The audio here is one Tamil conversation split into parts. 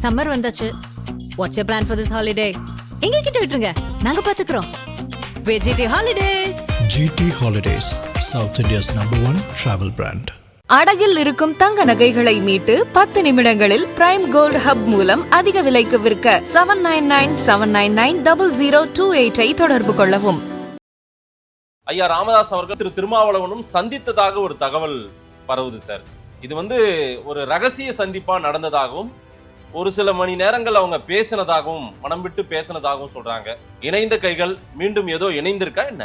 சம்மர் வந்தாச்சு. What's your plan for this holiday? எங்க கிட்ட விட்டுருங்க, நாங்க பாத்துக்கிறோம். VGT Holidays. GT Holidays, South India's #1 travel brand. அடகில் இருக்கும் தங்க நகைகளை மீட்டு 10 நிமிடங்களில் பிரைம் கோல்ட் ஹப் மூலம் அதிக விலைக்கு விற்க 7997990028 தொடர்பு கொள்ளவும். ஐயா ராமதாஸ் அவர்கள் திரு திருமாவளவனும் சந்தித்ததாக ஒரு தகவல் பரவுது சார். இது ஒரு ரகசிய சந்திப்பா நடந்ததாகவும் ஒரு சில மணி நேரங்கள் அவங்க பேசினதாகவும் மனம் விட்டு பேசினதாகவும் சொல்றாங்க. இணைந்த கைகள் மீண்டும் ஏதோ இணைந்திருக்கா என்ன?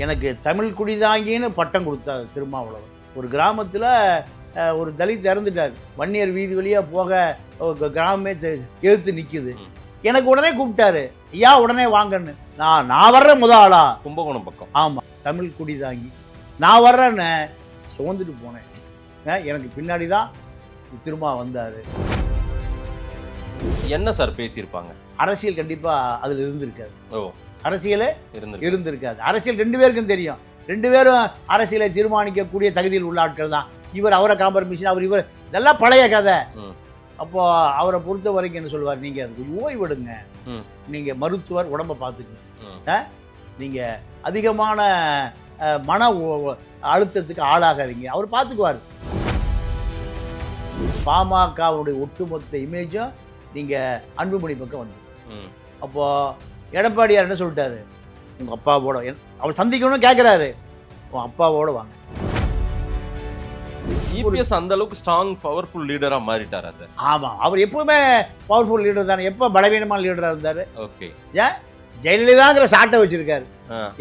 எனக்கு தமிழ் குடிதாங்கின்னு பட்டம் கொடுத்தார் திருமாவளவன். ஒரு கிராமத்தில் ஒரு தலித் இறந்துட்டார். வன்னியர் வீதி வழியாக போக கிராமமே எதிர்த்து நிற்குது. எனக்கு உடனே கூப்பிட்டாரு, ஐயா உடனே வாங்கன்னு. நான் வர்றேன் ஆளா கும்பகோணம் பக்கம். ஆமாம், தமிழ் குடிதாங்கி நான் வர்றேன்னு சுமந்துட்டு போனேன். எனக்கு பின்னாடி தான் திரும்ப வந்தார். என்ன சார் பேசியிருப்பாங்க? அரசியல் கண்டிப்பாக அதில் இருந்திருக்காது. ஓ, அரசியலே இருந்திருக்காது. அரசியல் 2 பேருக்கும் தெரியும். 2 பேரும் அரசியலை தீர்மானிக்கக்கூடிய தகுதியில் உள்ள ஆட்கள் தான். இவர் அவரை காம்பர்மிஷன், இவர் இதெல்லாம் பழைய கதை. அப்போ அவரை பொறுத்த வரைக்கும் என்ன சொல்லுவார், நீங்கள் அதுக்கு ஓய்வெடுங்க, நீங்கள் மருத்துவர், உடம்பை பார்த்துக்கங்க, நீங்கள் அதிகமான மன அழுத்தத்துக்கு ஆளாகாதீங்க, அவர் பார்த்துக்குவார். பாமகவுடைய ஒட்டுமொத்த இமேஜும் நீங்கள் அன்புமணி பக்கம் வந்து. அப்போது எடப்பாடியார் என்ன சொல்லிட்டாரு, உங்கள் அப்பாவோட அவர் சந்திக்கணும்னு கேட்குறாரு, உன் அப்பாவோட வாங்க. EPS அந்த அளவுக்கு ஸ்ட்ராங் பவர்ஃபுல் லீடரா மாறிட்டாரா சார்? ஆமாம், அவர் எப்பவுமே பவர்ஃபுல் லீடர் தானே. எப்போ பலவீனமான லீடராக இருந்தார்? ஓகே. ஏன் ஜெயலலிதாங்கிற சாட்டை வச்சிருக்காரு,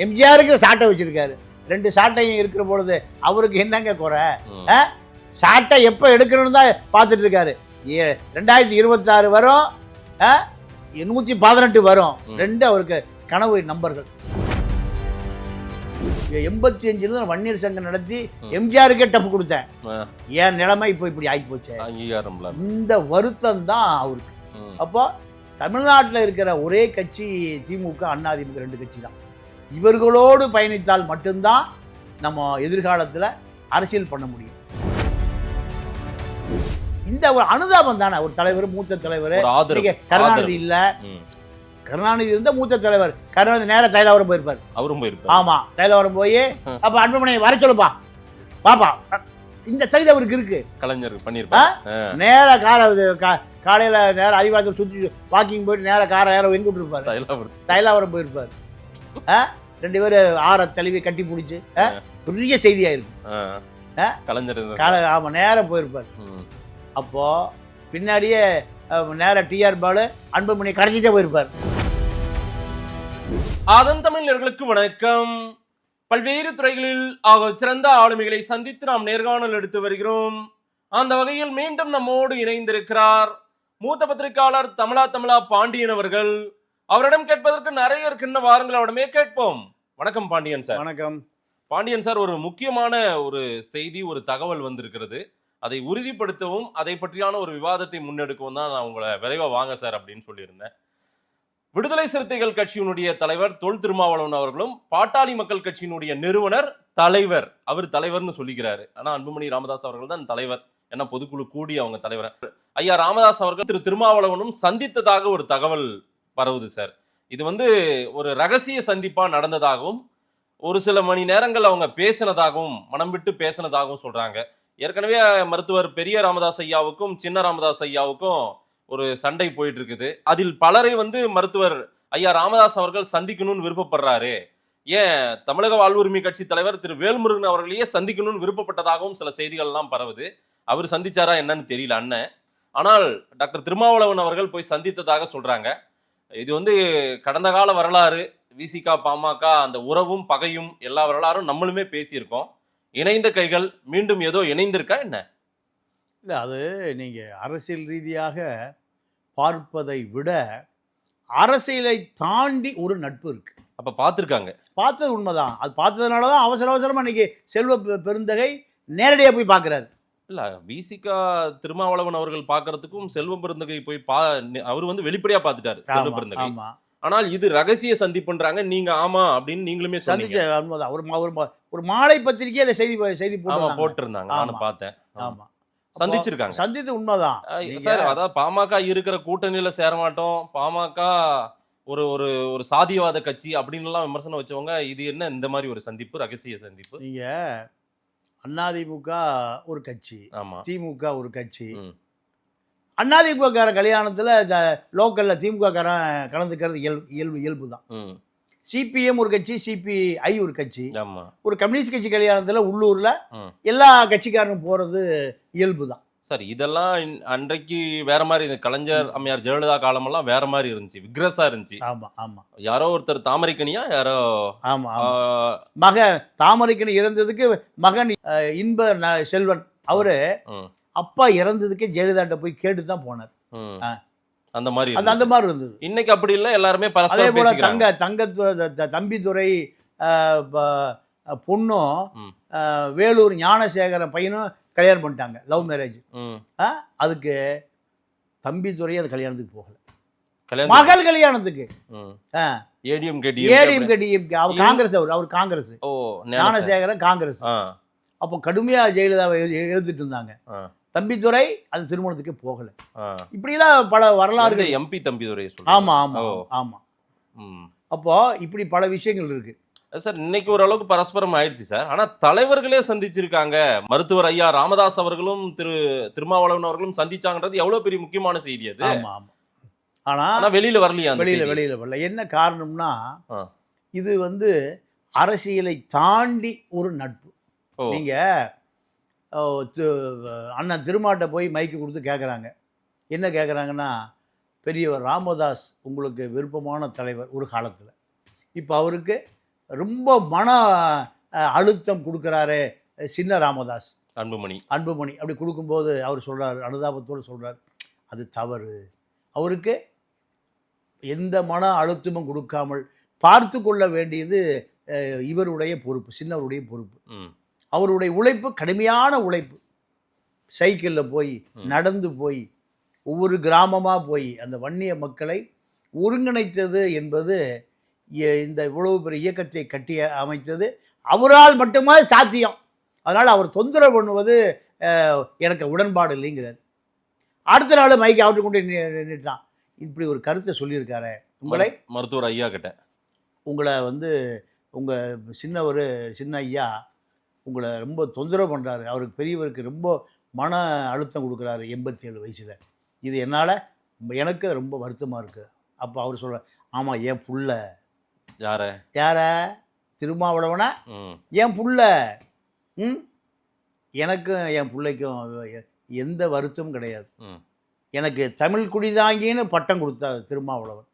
எம்ஜிஆருங்கிற சாட்டை வச்சிருக்காரு. 2 சாட்டையும் இருக்கிற பொழுது அவருக்கு என்னங்க குறை? சாட்டை எப்போ எடுக்கணும்னு தான் பார்த்துட்டு இருக்காரு. 2026 வரும், 118 வரும். 2 அவருக்கு கனவு நம்பர்கள். 85 வன்னியர் சங்கம் நடத்தி எம்ஜிஆருக்கே டஃப் கொடுத்தேன். ஏன் நிலைமை இப்போ இப்படி ஆகி போச்சு? இந்த வருத்தம் தான் அவருக்கு. அப்போ தமிழ்நாட்டில் இருக்கிற ஒரே கட்சி திமுக, அதிமுக 2 கட்சி தான். இவர்களோடு பயணித்தால் மட்டும்தான் நம்ம எதிர்காலத்தில் அரசியல் பண்ண முடியும். இந்த ஒரு அனுதாபம் தானே ஒரு தலைவர், மூத்த தலைவர். கருணாநிதி இல்ல, கருணாநிதி இருந்த மூத்த தலைவர். கருணாநிதி நேர தைலாவரம் போயிருப்பார். அவரும் போயிருப்பார். ஆமா, தைலாவரம் போய் அப்ப அன்புமணி வர சொல்லுப்பா பாப்பா, இந்த தகுதி அவருக்கு இருக்கு. கலைஞர் பண்ணிருப்பார். நேர காலையில நேர அறிவாலயத்தில் சுற்றி வாக்கிங் போயிட்டு நேர காரை நேரம் எங்க விட்டுருப்பாரு, தைலாவரம் போயிருப்பார். 2 பேரும் ஆற தழுவி கட்டி பிடிச்சி பெரிய செய்தியாயிருக்கு. கலைஞர் ஆமா நேரம் போயிருப்பார். அப்போ பின்னாடியே நேர டிஆர் பாலு அன்புமணி கடைசிட்டே போயிருப்பார். அதன் தமிழர்களுக்கு வணக்கம். பல்வேறு துறைகளில் சிறந்த ஆளுமைகளை சந்தித்து நாம் நேர்காணல் எடுத்து வருகிறோம். அந்த வகையில் மீண்டும் நம்மோடு இணைந்திருக்கிறார் மூத்த பத்திரிகையாளர் தமிழா பாண்டியன் அவர்கள். அவரிடம் கேட்பதற்கு நிறைய இருக்கின்ற வாரங்கள் அவரிடமே கேட்போம். வணக்கம் பாண்டியன் சார். வணக்கம் பாண்டியன் சார். ஒரு முக்கியமான ஒரு செய்தி, ஒரு தகவல் வந்திருக்கிறது. அதை உறுதிப்படுத்தவும் அதை பற்றியான ஒரு விவாதத்தை முன்னெடுக்கவும் தான் நான் உங்களை விரைவா வாங்க சார் அப்படின்னு சொல்லியிருந்தேன். விடுதலை சிறுத்தைகள் கட்சியினுடைய தலைவர் தொல் திருமாவளவன் அவர்களும் பாட்டாளி மக்கள் கட்சியினுடைய நிறுவனர் தலைவர், அவர் தலைவர்னு சொல்லிக்கிறாரு. ஆனா அன்புமணி ராமதாஸ் அவர்கள் தான் தலைவர், ஏன்னா பொதுக்குழு கூடி அவங்க தலைவர். ஐயா ராமதாஸ் அவர்கள் திரு திருமாவளவனும் சந்தித்ததாக ஒரு தகவல் பரவுது சார். இது ஒரு ரகசிய சந்திப்பா நடந்ததாகவும் ஒரு சில மணி நேரங்கள் அவங்க பேசினதாகவும் மனம் விட்டு பேசினதாகவும் சொல்றாங்க. ஏற்கனவே மருத்துவர் பெரிய ராமதாஸ் ஐயாவுக்கும் சின்ன ராமதாஸ் ஐயாவுக்கும் ஒரு சண்டை போயிட்டு இருக்குது. அதில் பலரை மருத்துவர் ஐயா ராமதாஸ் அவர்கள் சந்திக்கணும்னு விருப்பப்படுறாரு. ஏன் தமிழக வாழ்வுரிமை கட்சி தலைவர் திரு வேல்முருகன் அவர்களையே சந்திக்கணும்னு விருப்பப்பட்டதாகவும் சில செய்திகள்லாம் பரவுது. அவர் சந்திச்சாரா என்னன்னு தெரியல அண்ணன். ஆனால் டாக்டர் திருமாவளவன் அவர்கள் போய் சந்தித்ததாக சொல்றாங்க. இது கடந்த கால வரலாறு. விசிகா பாமக அந்த உறவும் பகையும் எல்லா வரலாறும் நம்மளுமே பேசியிருக்கோம். இணைந்த கைகள் மீண்டும் ஏதோ இணைந்திருக்கா என்ன? இல்லை, அது நீங்கள் அரசியல் ரீதியாக பார்ப்பதை விட அரசியலை தாண்டி ஒரு நட்பு இருக்கு. அப்போ பார்த்துருக்காங்க, பார்த்தது உண்மைதான். அது பார்த்ததுனால தான் அவசரமாக இன்னைக்கு செல்வ பெருந்தகை நேரடியாக போய் பார்க்குறாரு. இல்லை, விசிகா திருமாவளவன் அவர்கள் பார்க்கறதுக்கும் செல்வ பெருந்தகை போய் அவர் வெளிப்படையாக பார்த்துட்டாரு செல்வ பெருந்தகை. ஆனால் இது ரகசிய சந்திப்புன்றாங்க. நீங்க ஆமா அப்படின்னு நீங்களுமே சந்திச்ச உண்மைதான். ஒரு மாலை பத்திரிகை அதை செய்தி போட்டிருந்தாங்க, நானும் பார்த்தேன். ஆமா, சந்திச்சிருக்காங்க. சந்தித்து உண்மைதான் சார். அதாவது பாமக இருக்கிற கூட்டணியில சேர மாட்டோம், பாமக ஒரு ஒரு ஒரு சாதியவாத கட்சி அப்படின்னு எல்லாம் விமர்சனம் வச்சவங்க, இது என்ன இந்த மாதிரி ஒரு சந்திப்பு, ரகசிய சந்திப்பு? நீங்க அதிமுக ஒரு கட்சி, ஆமா, திமுக ஒரு கட்சி. அதிமுக கார கல்யாணத்துல லோக்கல்ல திமுக காரன் கலந்துக்கிறது இயல்பு தான். சிபிஎம் ஒரு கட்சி, சிபிஐ ஒரு கட்சி, ஒரு கம்யூனிஸ்ட் கட்சி கல்யாணத்துல உள்ளூர்ல எல்லா கட்சிக்காரனும் போறது இயல்பு தான். சார் இதெல்லாம் அன்றைக்கு வேற மாதிரி, இந்த கலைஞர் அம்மையார் ஜெயலலிதா காலமெல்லாம் வேற மாதிரி இருந்துச்சு, விக்ரஸா இருந்துச்சு. ஆமா ஆமா. யாரோ ஒருத்தர் தாமரைக்கனியா யாரோ, ஆமா மகன் தாமரைக்கனி இறந்ததுக்கு மகன் இன்ப செல்வன் அவரு அப்பா இறந்ததுக்கே ஜெயலலிதாட்ட போய் கேட்டு தான் போனார். அந்த மாதிரி அந்த மாதிரி இருந்தது. இன்னைக்கு அப்படி இல்லை, எல்லாருமே அதே போல தம்பிதுரை பொண்ணும் வேலூர் ஞானசேகரன் பையனும் கல்யாணம் பண்ணிட்டாங்க, லவ் மேரேஜ். அதுக்கு தம்பிதுரை அது கல்யாணத்துக்கு போகல, மகள் கல்யாணத்துக்கு. அவர் காங்கிரஸ், அவர் காங்கிரஸ், ஞானசேகரன் காங்கிரஸ். அப்போ கடுமையா ஜெயலலிதாவை எழுதிட்டு இருந்தாங்க. தம்பிதுரை அது திருமணத்துக்கு போகல. இப்படிலாம் பல வரலாறு. எம்பி தம்பிதுரை. ஆமா ஆமா ஆமா. அப்போ இப்படி பல விஷயங்கள் இருக்கு சார். இன்னைக்கு ஓரளவுக்கு பரஸ்பரம் ஆயிடுச்சு சார். ஆனா தலைவர்களே சந்திச்சிருக்காங்க. மருத்துவர் ஐயா ராமதாஸ் அவர்களும் திருமாவளவன் அவர்களும் சந்திச்சாங்கன்றது எவ்வளவு பெரிய முக்கியமான செய்தி அது. ஆமா ஆமா. ஆனா வெளியில வரலையா? வெளியில வரல. என்ன காரணம்னா, இது அரசியலை தாண்டி ஒரு நட்பு. நீங்க அண்ணன் திருமாட்ட போய் மைக்கு கொடுத்து கேட்குறாங்க. என்ன கேட்குறாங்கன்னா, பெரியவர் ராமதாஸ் உங்களுக்கு விருப்பமான தலைவர் ஒரு காலத்தில், இப்போ அவருக்கு ரொம்ப மன அழுத்தம் கொடுக்குறாரு சின்ன ராமதாஸ், அன்புமணி அப்படி கொடுக்கும்போது அவர் சொல்கிறார், அனுதாபத்தோடு சொல்கிறார், அது தவறு. அவருக்கு எந்த மன அழுத்தமும் கொடுக்காமல் பார்த்து கொள்ள வேண்டியது இவருடைய பொறுப்பு, சின்னவருடைய பொறுப்பு. அவருடைய உழைப்பு கடுமையான உழைப்பு. சைக்கிளில் போய் நடந்து போய் ஒவ்வொரு கிராமமாக போய் அந்த வன்னிய மக்களை ஒருங்கிணைத்தது என்பது, இந்த இவ்வளவு பெரிய இயக்கத்தை கட்டி அமைத்தது அவரால் மட்டுமே சாத்தியம். அதனால் அவர் தொந்தரவு பண்ணுவது எனக்கு உடன்பாடு இல்லைங்கிறார். அடுத்த நாள் மைக்கு அவர்கிட்ட கொண்டு நின்றுட்டான். இப்படி ஒரு கருத்தை சொல்லியிருக்காரு. உங்களை மருத்துவர் ஐயா கிட்ட, உங்களை உங்கள் சின்ன ஐயா உங்களை ரொம்ப தொந்தரவு பண்ணுறாரு, அவருக்கு பெரியவருக்கு ரொம்ப மன அழுத்தம் கொடுக்குறாரு 87 வயசில். இது என்னால் எனக்கு ரொம்ப வருத்தமாக இருக்குது. அப்போ அவர் சொல்கிறார், ஆமாம் என் புள்ள. யார திருமாவளவனா? என் புள்ள. எனக்கும் என் பிள்ளைக்கும் எந்த வருத்தமும் கிடையாது. எனக்கு தமிழ் குடிதாங்கின்னு பட்டம் கொடுத்தார் திருமாவளவன்.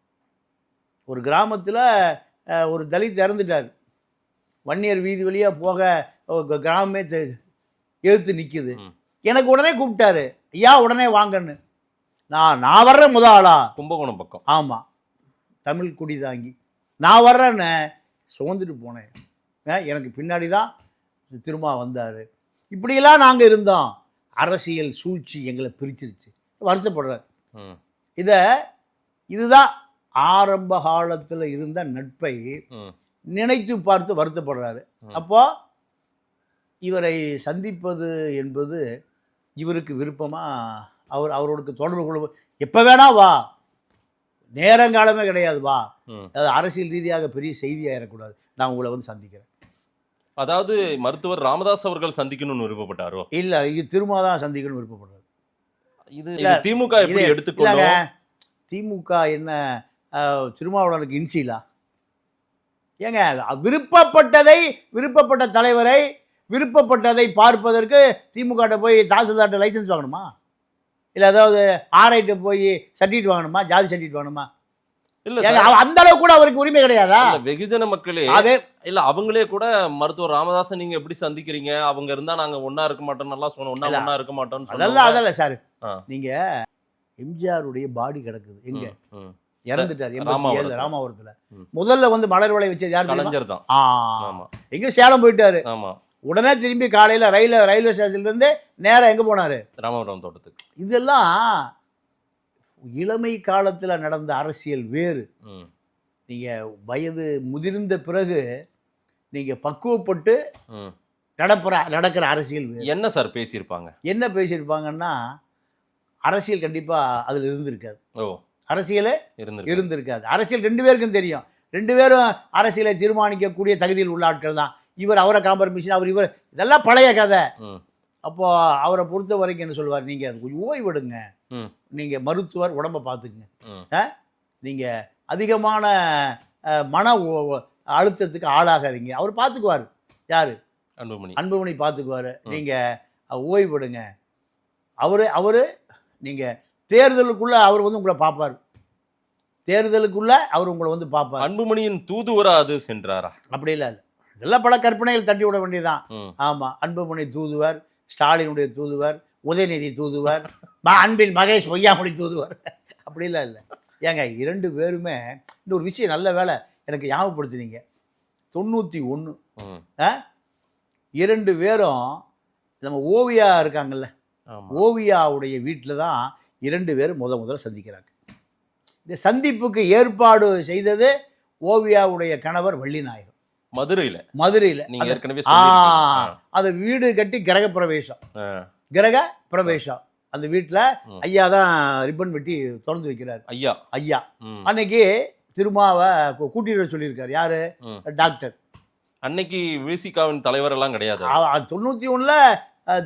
ஒரு கிராமத்தில் ஒரு தலித் இறந்துட்டார். வன்னியர் வீதி வழியாக போக கிராமமே எழுத்து நிற்கிது. எனக்கு உடனே கூப்பிட்டாரு, ஐயா உடனே வாங்கன்னு. நான் வர்றேன் முதலா கும்பகோணம் பக்கம். ஆமாம், தமிழ் குடிதாங்கி நான் வர்றேன்னு சுமந்துட்டு போனேன். எனக்கு பின்னாடி தான் திரும்ப வந்தார். இப்படியெல்லாம் நாங்கள் இருந்தோம். அரசியல் சூழ்ச்சி எங்களை பிரிச்சிருச்சு. வருத்தப்படுறார். இதுதான் ஆரம்ப காலத்தில் இருந்த நட்பை நினைத்து பார்த்து வருத்தப்படுறாரு. அப்போ இவரை சந்திப்பது என்பது இவருக்கு விருப்பமா? அவரோட தொடர்பு கொள்ள எப்போ வேணா வா, நேரங்காலமே கிடையாது வா. அது அரசியல் ரீதியாக பெரிய செய்தியாக இருக்கக்கூடாது, நான் உங்களை சந்திக்கிறேன். அதாவது மருத்துவர் ராமதாஸ் அவர்கள் சந்திக்கணும்னு விருப்பப்பட்டாரோ? இல்லை, இது திரும்ப தான் சந்திக்கணும்னு விருப்பப்படுறாரு. இது திமுக எப்படி எடுத்துக்கொள்ள? திமுக என்ன திருமாவளவனுக்கு இன்சிலா? ஏங்க, விருப்பப்பட்ட தலைவரை விருப்பப்பட்டதை பார்ப்பதற்கு திமுக போய் தாசில்தார்ட்ட லைசன்ஸ் வாங்கணுமா? இல்லை ஏதாவது ஆர்ஐட்ட போய் சர்டிஃபிகேட் வாங்கணுமா? ஜாதி சர்டிஃபிகேட் வாங்கணுமா? இல்ல, அந்த அளவு கூட அவருக்கு உரிமை கிடையாதா? வெகுஜன மக்களே இல்ல, அவங்களே கூட மருத்துவர் ராமதாசன் நீங்க எப்படி சந்திக்கிறீங்க, அவங்க இருந்தா நாங்க ஒன்னா இருக்க மாட்டோம், நல்லா சொன்னோம், ஒன்னா இருக்க மாட்டோம். அதல்ல சார், நீங்க எம்ஜிஆருடைய பாடி கிடக்குது எங்க? இறந்துட்டார் 87 ராமாவரத்துல. முதல்ல மலர் வளை வச்சது யார்? கலைஞர் தான். எங்க சேலம் போயிட்டாரு. உடனே திரும்பி காலையில ரயில்வே ஸ்டேஷன்ல இருந்து நேரம் எங்க போனாரு? ராமபுரம் தோட்டத்துக்கு. இதெல்லாம் இளமை காலத்துல நடந்த அரசியல் வேறு. நீங்க வயது முதிர்ந்த பிறகு நீங்க பக்குவப்பட்டு நடக்கிற அரசியல் வேறு. என்ன சார் பேசியிருப்பாங்க? என்ன பேசியிருப்பாங்கன்னா, அரசியல் கண்டிப்பாக அதில் இருந்திருக்காது. ஓ, அரசியலே இருந்திருக்காது. அரசியல் 2 பேருக்கும் தெரியும். 2 பேரும் அரசியலை தீர்மானிக்கக்கூடிய தகுதியில் உள்ள ஆட்கள் தான். இவர் அவரை காம்பர்மிஷன், இவர் இதெல்லாம் பழைய கதை. அப்போது அவரை பொறுத்த வரைக்கும் என்ன சொல்லுவார், நீங்கள் அது கொஞ்சம் ஓய்வெடுங்க, நீங்கள் மருத்துவர், உடம்பை பார்த்துக்குங்க, நீங்கள் அதிகமான மன அழுத்தத்துக்கு ஆளாகாதீங்க, அவர் பார்த்துக்குவார். யார்? அன்புமணி பார்த்துக்குவார். நீங்கள் ஓய்வெடுங்க. அவர் நீங்கள் தேர்தலுக்குள்ளே அவர் வந்து உங்களை பார்ப்பார். தேர்தலுக்குள்ளே அவர் உங்களை வந்து பார்ப்பார். அன்புமணியின் தூதுவரா அது சென்றாரா? அப்படி இல்லை. இதெல்லாம் பல கற்பனைகள் தட்டி விட வேண்டியதுதான். ஆமாம், அன்புமணி தூதுவர், ஸ்டாலினுடைய தூதுவர், உதயநிதி தூதுவர், அன்பில் மகேஷ் பொய்யாமொழி தூதுவர், அப்படிலாம் இல்லை. ஏங்க 2 பேருமே இன்னொரு விஷயம், நல்ல வேலை எனக்கு ஞாபகப்படுத்தினீங்க. 91 2 பேரும் நம்ம ஓவியா இருக்காங்கல்ல, ஓவியாவுடைய வீட்டில் தான் 2 பேரும் முதல்ல சந்திக்கிறாங்க. இந்த சந்திப்புக்கு ஏற்பாடு செய்தது ஓவியாவுடைய கணவர் வள்ளிநாயகம். மதுரையில் நீங்க ஏற்கனவே அது வீடு கட்டி கிரக பிரவேசம் அந்த வீட்டில் ஐயா தான் ரிப்பன் வெட்டி திறந்து வைக்கிறார். ஐயா அன்னைக்கு திருமாவை கூட்டிட்டு சொல்லியிருக்காரு. யாரு? டாக்டர். அன்னைக்கு விசிகாவின் தலைவர் எல்லாம் கிடையாது. 91ல்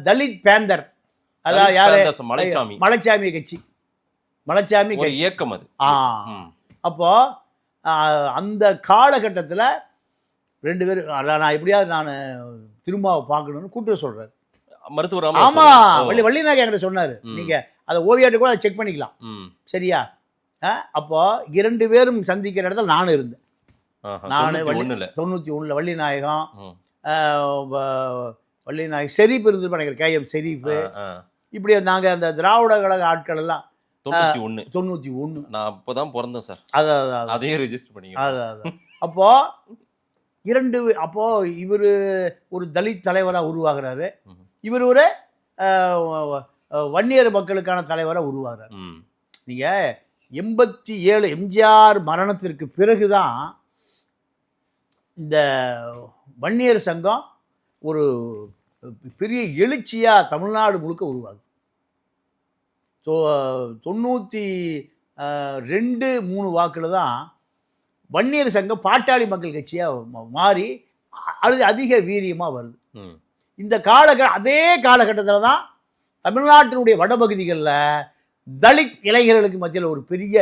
தலித் பேந்தர், அதாவது யாரு? மலைச்சாமி கட்சி, மலைச்சாமி இயக்கம் அது. அப்போ அந்த காலகட்டத்தில் 2 பேர், நான் எப்படியாவது நான் திருமாவை பார்க்கணும்னு கூப்பிட்டு சொல்றாரு மருத்துவர். ஆமா, வள்ளிநாயகம் என்கிட்ட சொன்னாரு. நீங்க அதை ஓவியாட்ட கூட செக் பண்ணிக்கலாம், சரியா? அப்போ 2 பேரும் சந்திக்கிற இடத்துல நானும் இருந்தேன். நான் 91ல் வள்ளிநாயகம் ஷெரீப் இருந்து நினைக்கிறேன், KM ஷெரீப், இப்படி நாங்கள் அந்த திராவிட கழக ஆட்கள் எல்லாம் 91 நான் அப்போதான் பிறந்தேன் சார். அதே ரெஜிஸ்டர் பண்ணி அப்போ 2 அப்போ இவர் ஒரு தலித் தலைவராக உருவாகிறாரு, இவர் ஒரு வன்னியர் மக்களுக்கான தலைவராக உருவாகிறார். நீங்கள் 87 எம்ஜிஆர் மரணத்திற்கு பிறகுதான் இந்த வன்னியர் சங்கம் ஒரு பெரிய எழுச்சியாக தமிழ்நாடு முழுக்க உருவாகுது. 92-3 வாக்கில் தான் வன்னியர் சங்கம் பாட்டாளி மக்கள் கட்சியாக மாறி அதிக வீரியமாக வருது. இந்த அதே காலகட்டத்தில் தான் தமிழ்நாட்டினுடைய வடபகுதிகளில் தலித் இளைஞர்களுக்கு மத்தியில் ஒரு பெரிய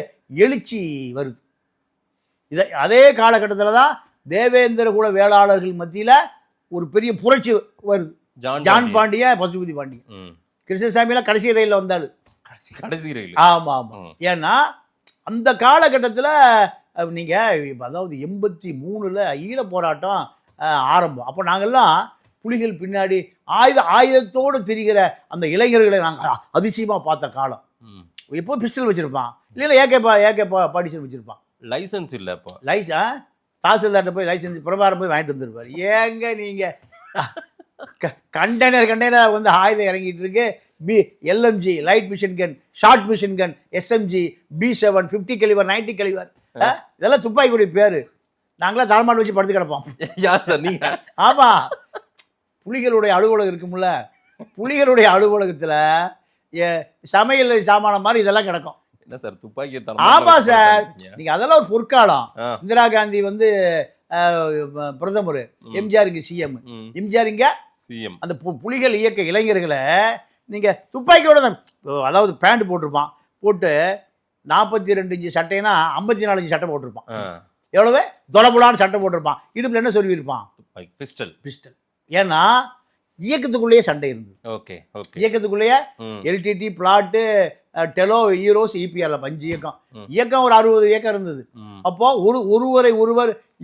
எழுச்சி வருது. அதே காலகட்டத்தில் தான் தேவேந்திர குல வேளாளர்கள் மத்தியில் ஒரு பெரிய புரட்சி வருது. ஜான் பாண்டியன், பசுபதி பாண்டியன், கிருஷ்ணசாமியெல்லாம் கடைசி ரயிலில் வந்தாள். கடைசி ரயில். ஆமாம் ஆமாம். ஏன்னா அந்த காலகட்டத்தில் நீங்கள் அதாவது 83ல் ஈழ போராட்டம் ஆரம்பம். அப்போ நாங்கள்லாம் புலிகள் பின்னாடி ஆயுதத்தோடு திரிகிற அந்த இளைஞர்களை நாங்கள் அதிசயமாக பார்த்த காலம். எப்போ பிஸ்டல் வச்சுருப்பான், இல்லை ஏகே பாடிஷன் வச்சுருப்பான். லைசன்ஸ் இல்லை. இப்போ தாசில்தார்கிட்ட போய் லைசன்ஸ் பிரபாரம் போய் வாங்கிட்டு வந்துருப்பார். ஏங்க நீங்கள் கண்டெய்னர் வந்து ஆயுதம் இறங்கிட்டு இருக்கு. LMG light machine gun, short machine gun, SMG, B7, 50 calibre, 90 calibre, இதெல்லாம் துப்பாக்கியுடைய பேர். நாங்களாம் தலைமாடு வச்சு படுத்து கிடப்போம். யார் சார் நீங்க? ஆமாம், புலிகளுடைய அலுவலகம் இருக்கும்ல, புலிகளுடைய அலுவலகத்தில் சமையல் சாமான மாதிரி இதெல்லாம் கிடக்கும். என்ன சார் துப்பாக்கி? ஆமாம் சார், நீங்கள் அதெல்லாம் ஒரு பொற்காலம். இந்திரா காந்தி வந்து பிரதமர், எம்ஜிஆர் இங்கே சிஎம், எம்ஜிஆர் இங்கே சிஎம். அந்த புலிகள் இயக்க இளைஞர்களை நீங்கள் துப்பாக்கியோட தான், அதாவது பேண்ட் போட்டிருப்பான், போட்டு 42 இன்ச்சு சட்டைனா 54 இன்ச்சு சட்டை போட்டிருப்பான். எவ்வளவு தொலைபுலான்னு சட்டை போட்டிருப்பான். இடுப்பில் என்ன சொல்லியிருப்பான்? பிஸ்டல். ஏன்னா இயக்கத்துக்குள்ளேயே சண்டை இருந்தது. Okay okay. இயக்கத்துக்குள்ளேயே LTT, பிளாட்டு, டெலோ, ஈரோஸ், EPR 5 இயக்கம் ஒரு 60 இயக்கம் இருந்தது. அப்போ ஒருவர்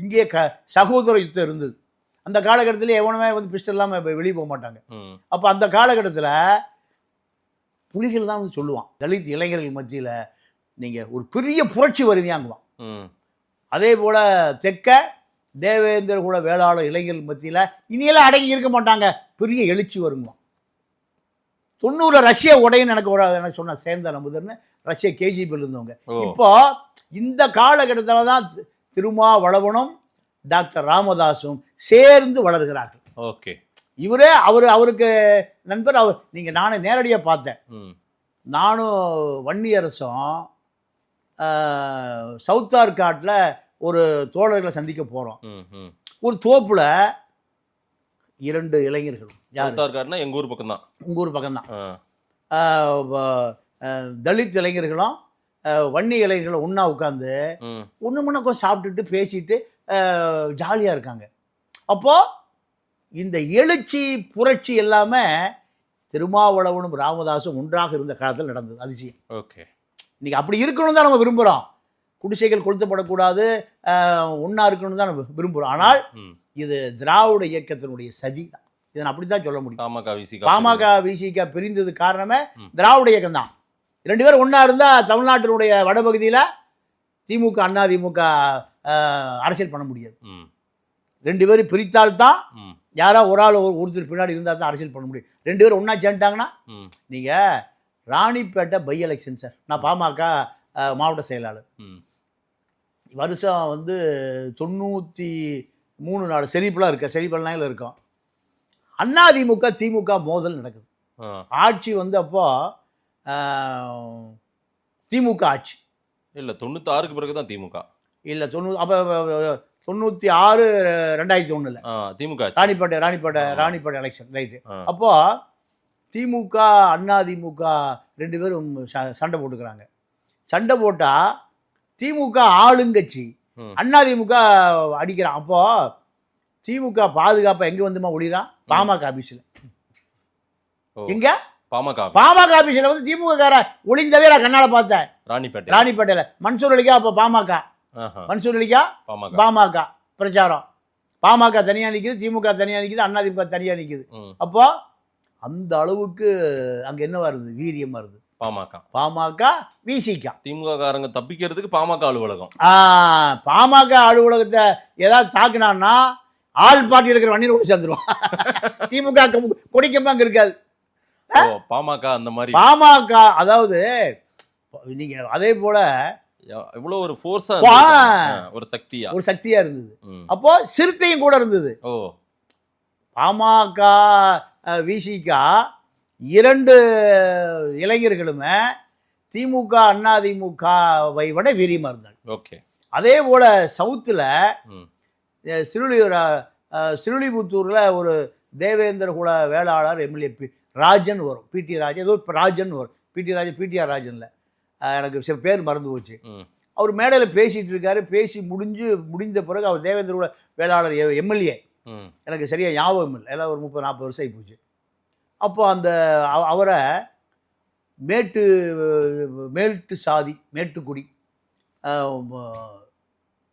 இங்கே சகோதர யுத்தம் இருந்தது. அந்த காலகட்டத்தில் எவனுமே வந்து பிஸ்டல் இல்லாமல் வெளியே போக மாட்டாங்க. அப்போ அந்த காலகட்டத்தில் புலிகள் தான் வந்து சொல்லுவான், தலித் இளைஞர்கள் மத்தியில் நீங்கள் ஒரு பெரிய புரட்சி வருவியாங்குவான். அதே போல் தெற்க தேவேந்திர குல வேளாளர் இளைஞர்கள் மத்தியில் இனியெல்லாம் அடங்கி இருக்க மாட்டாங்க, பெரிய எழுச்சி வருங்குவான். 90 ரஷ்யா உடையன்னு எனக்கு சொன்ன சேர்ந்த நம்புதர்னு ரஷ்யா KGBயில் இருந்தவங்க. இப்போ இந்த காலகட்டத்தில் தான் திருமாவளவனும் டாக்டர் ராமதாஸும் சேர்ந்து வளர்கிறார்கள். ஓகே. அவருக்கு நண்பர். நீங்கள் நானே நேரடியாக பார்த்தேன். நானும் வன்னியரசும் சவுத் ஆர்காட்டில் ஒரு தோழர்களை சந்திக்க போகிறோம். ஒரு தோப்புல 2 இளைஞர்கள். சவுத் ஆர்காட்னா எங்கள் ஊர் பக்கம் தான். உங்கள் ஊர் பக்கம்தான். தலித் இளைஞர்களும் வன்னி இளைஞர்களும் ஒன்றா உட்காந்து ஒன்று முன்ன கொஞ்சம் சாப்பிட்டுட்டு பேசிட்டு ஜாலியாக இருக்காங்க. அப்போது இந்த எழுச்சி புரட்சி எல்லாமே திருமாவளவனும் ராமதாசும் ஒன்றாக இருந்த காலத்தில் நடந்தது. அதிசயம். ஓகே. இன்றைக்கி அப்படி இருக்கணும் தான் நம்ம விரும்புகிறோம். குடிசைகள் கொளுத்தப்படக்கூடாது, ஒன்றா இருக்கணும் தான் நம்ம விரும்புகிறோம். ஆனால் இது திராவிட இயக்கத்தினுடைய சதி தான். இதை நான் அப்படி தான் சொல்ல முடியும். பாமக விசிக பிரிந்தது காரணமே திராவிட இயக்கம் தான். 2 பேரும் ஒன்றா இருந்தால் தமிழ்நாட்டினுடைய வடபகுதியில் திமுக அண்ணா திமுக அரசியல் பண்ண முடியாது. 2 பேரும் பிரித்தால்தான் யாரா ஒரு ஆள் ஒருத்தர் பின்னாடி இருந்தால் தான் அரசியல் பண்ண முடியும். 2 பேரும் ஒன்றா சேர்ந்துட்டாங்கன்னா நீங்கள் ராணிப்பேட்டை பை எலெக்ஷன் சார். நான் பாமக மாவட்ட செயலாளர். வருஷம் 93 செழிப்பெல்லாம் இருக்க செழிப்பெல்லாம் இருக்கோம். அதிமுக திமுக மோதல் நடக்குது. ஆட்சி அப்போ திமுக ஆட்சி இல்லை 96க்கு பிறகு தான் திமுக இல்லை 90 அப்போ 96 2001 திமுக ராணிப்பேட்டை எலெக்ஷன் ரைட்டு. அப்போ திமுக அதிமுக 2 பேரும் சண்டை போட்டுக்கிறாங்க. சண்டை போட்டால் திமுக ஆளுங்கட்சி அதிமுக அடிக்கிறான். அப்போ திமுக பாதுகாப்பா எங்கே வந்துமா ஒளிறான்? பாமக ஆபீஸில். எங்க பாமக ஆபீஸில் திமுக கார ஒளிந்ததே நான் கண்ணால பார்த்தேன். ராணிப்பேட்டையில் மன்சூர் அலிகா. அப்போ மன்சூர் அலிகா பாமக பிரச்சாரம். பாமக தனியாக நிற்குது, திமுக தனியாக நிற்குது, அதிமுக தனியாக நிற்குது. அப்போ அந்த அளவுக்கு அங்கே என்ன வருது? வீரியம் வருது. பாமக விசிக. திமுக காரங்க தப்பிக்கிறதுக்கு பாமக அலுவலகம். பாமக அலுவலகத்தை ஏதாவது தாக்குனான்னா ஆள் பாட்டி இருக்கிற வண்டியில் கொண்டு சேர்ந்துருவான். திமுக கொடிக்கம்பா அங்கே இருக்காது. பாமக அந்த மாதிரி பாமக அதாவது நீங்க அதே போல இவ்வளவு ஒரு ஃபோர்ஸா ஒரு சக்தியா இருந்தது. அப்போ சிறுத்தையும் கூட இருந்தது. பாமக விசிக 2 இளைஞர்களுமே திமுக அதிமுகவை விட வீரியமா இருந்தாங்க. ஓகே. அதே போல சவுத்துல சிறுலிபுத்தூர்ல ஒரு தேவேந்திர குல வேளாளர் எம்எல்ஏ ராஜன் வரும். பிடி ராஜன் ஏதோ ராஜன் வரும். பிடிஆர் ராஜன்ல எனக்கு சில பேர் மறந்து போச்சு. அவர் மேடையில் பேசிட்டு இருக்காரு. பேசி முடிந்த பிறகு அவர் தேவேந்திர குல வேளாளர் எம்எல்ஏ எனக்கு சரியாக ஞாபகம் இல்லை. எல்லாம் ஒரு 30-40 வருஷம் ஆகி போச்சு. அப்போ அந்த அவரை மேட்டு சாதி மேட்டுக்குடி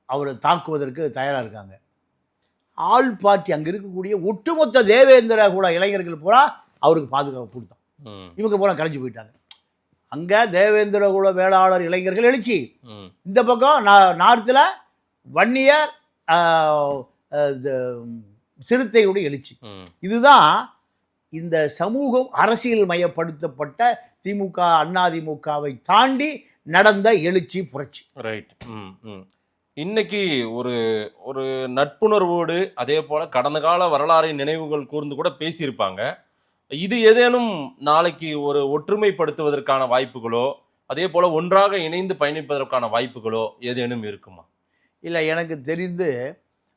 அவரை தாக்குவதற்கு தயாராக இருக்காங்க. ஆள் பார்ட்டி அங்கே இருக்கக்கூடிய ஒட்டுமொத்த தேவேந்திர கூட இளைஞர்கள் பூரா அவருக்கு பாதுகாப்பு கொடுத்தான். இவங்க பூரா கலைஞ்சு போயிட்டாங்க. அங்கே தேவேந்திர குல வேளாளர் இளைஞர்கள் எழுச்சி, இந்த பக்கம் நார்த்தில் வன்னியர் சிறுத்தைகளுடைய எழுச்சி. இதுதான் இந்த சமூகம் அரசியல் மயப்படுத்தப்பட்ட திமுக அதிமுகவை தாண்டி நடந்த எழுச்சி புரட்சி. ரைட். இன்னைக்கு ஒரு நட்புணர்வோடு அதே போல கடந்த கால வரலாறை நினைவுகள் கூர்ந்து கூட பேசியிருப்பாங்க. இது ஏதேனும் நாளைக்கு ஒரு ஒற்றுமைப்படுத்துவதற்கான வாய்ப்புகளோ அதே போல ஒன்றாக இணைந்து பயணிப்பதற்கான வாய்ப்புகளோ ஏதேனும் இருக்குமா? இல்லை, எனக்கு தெரிந்து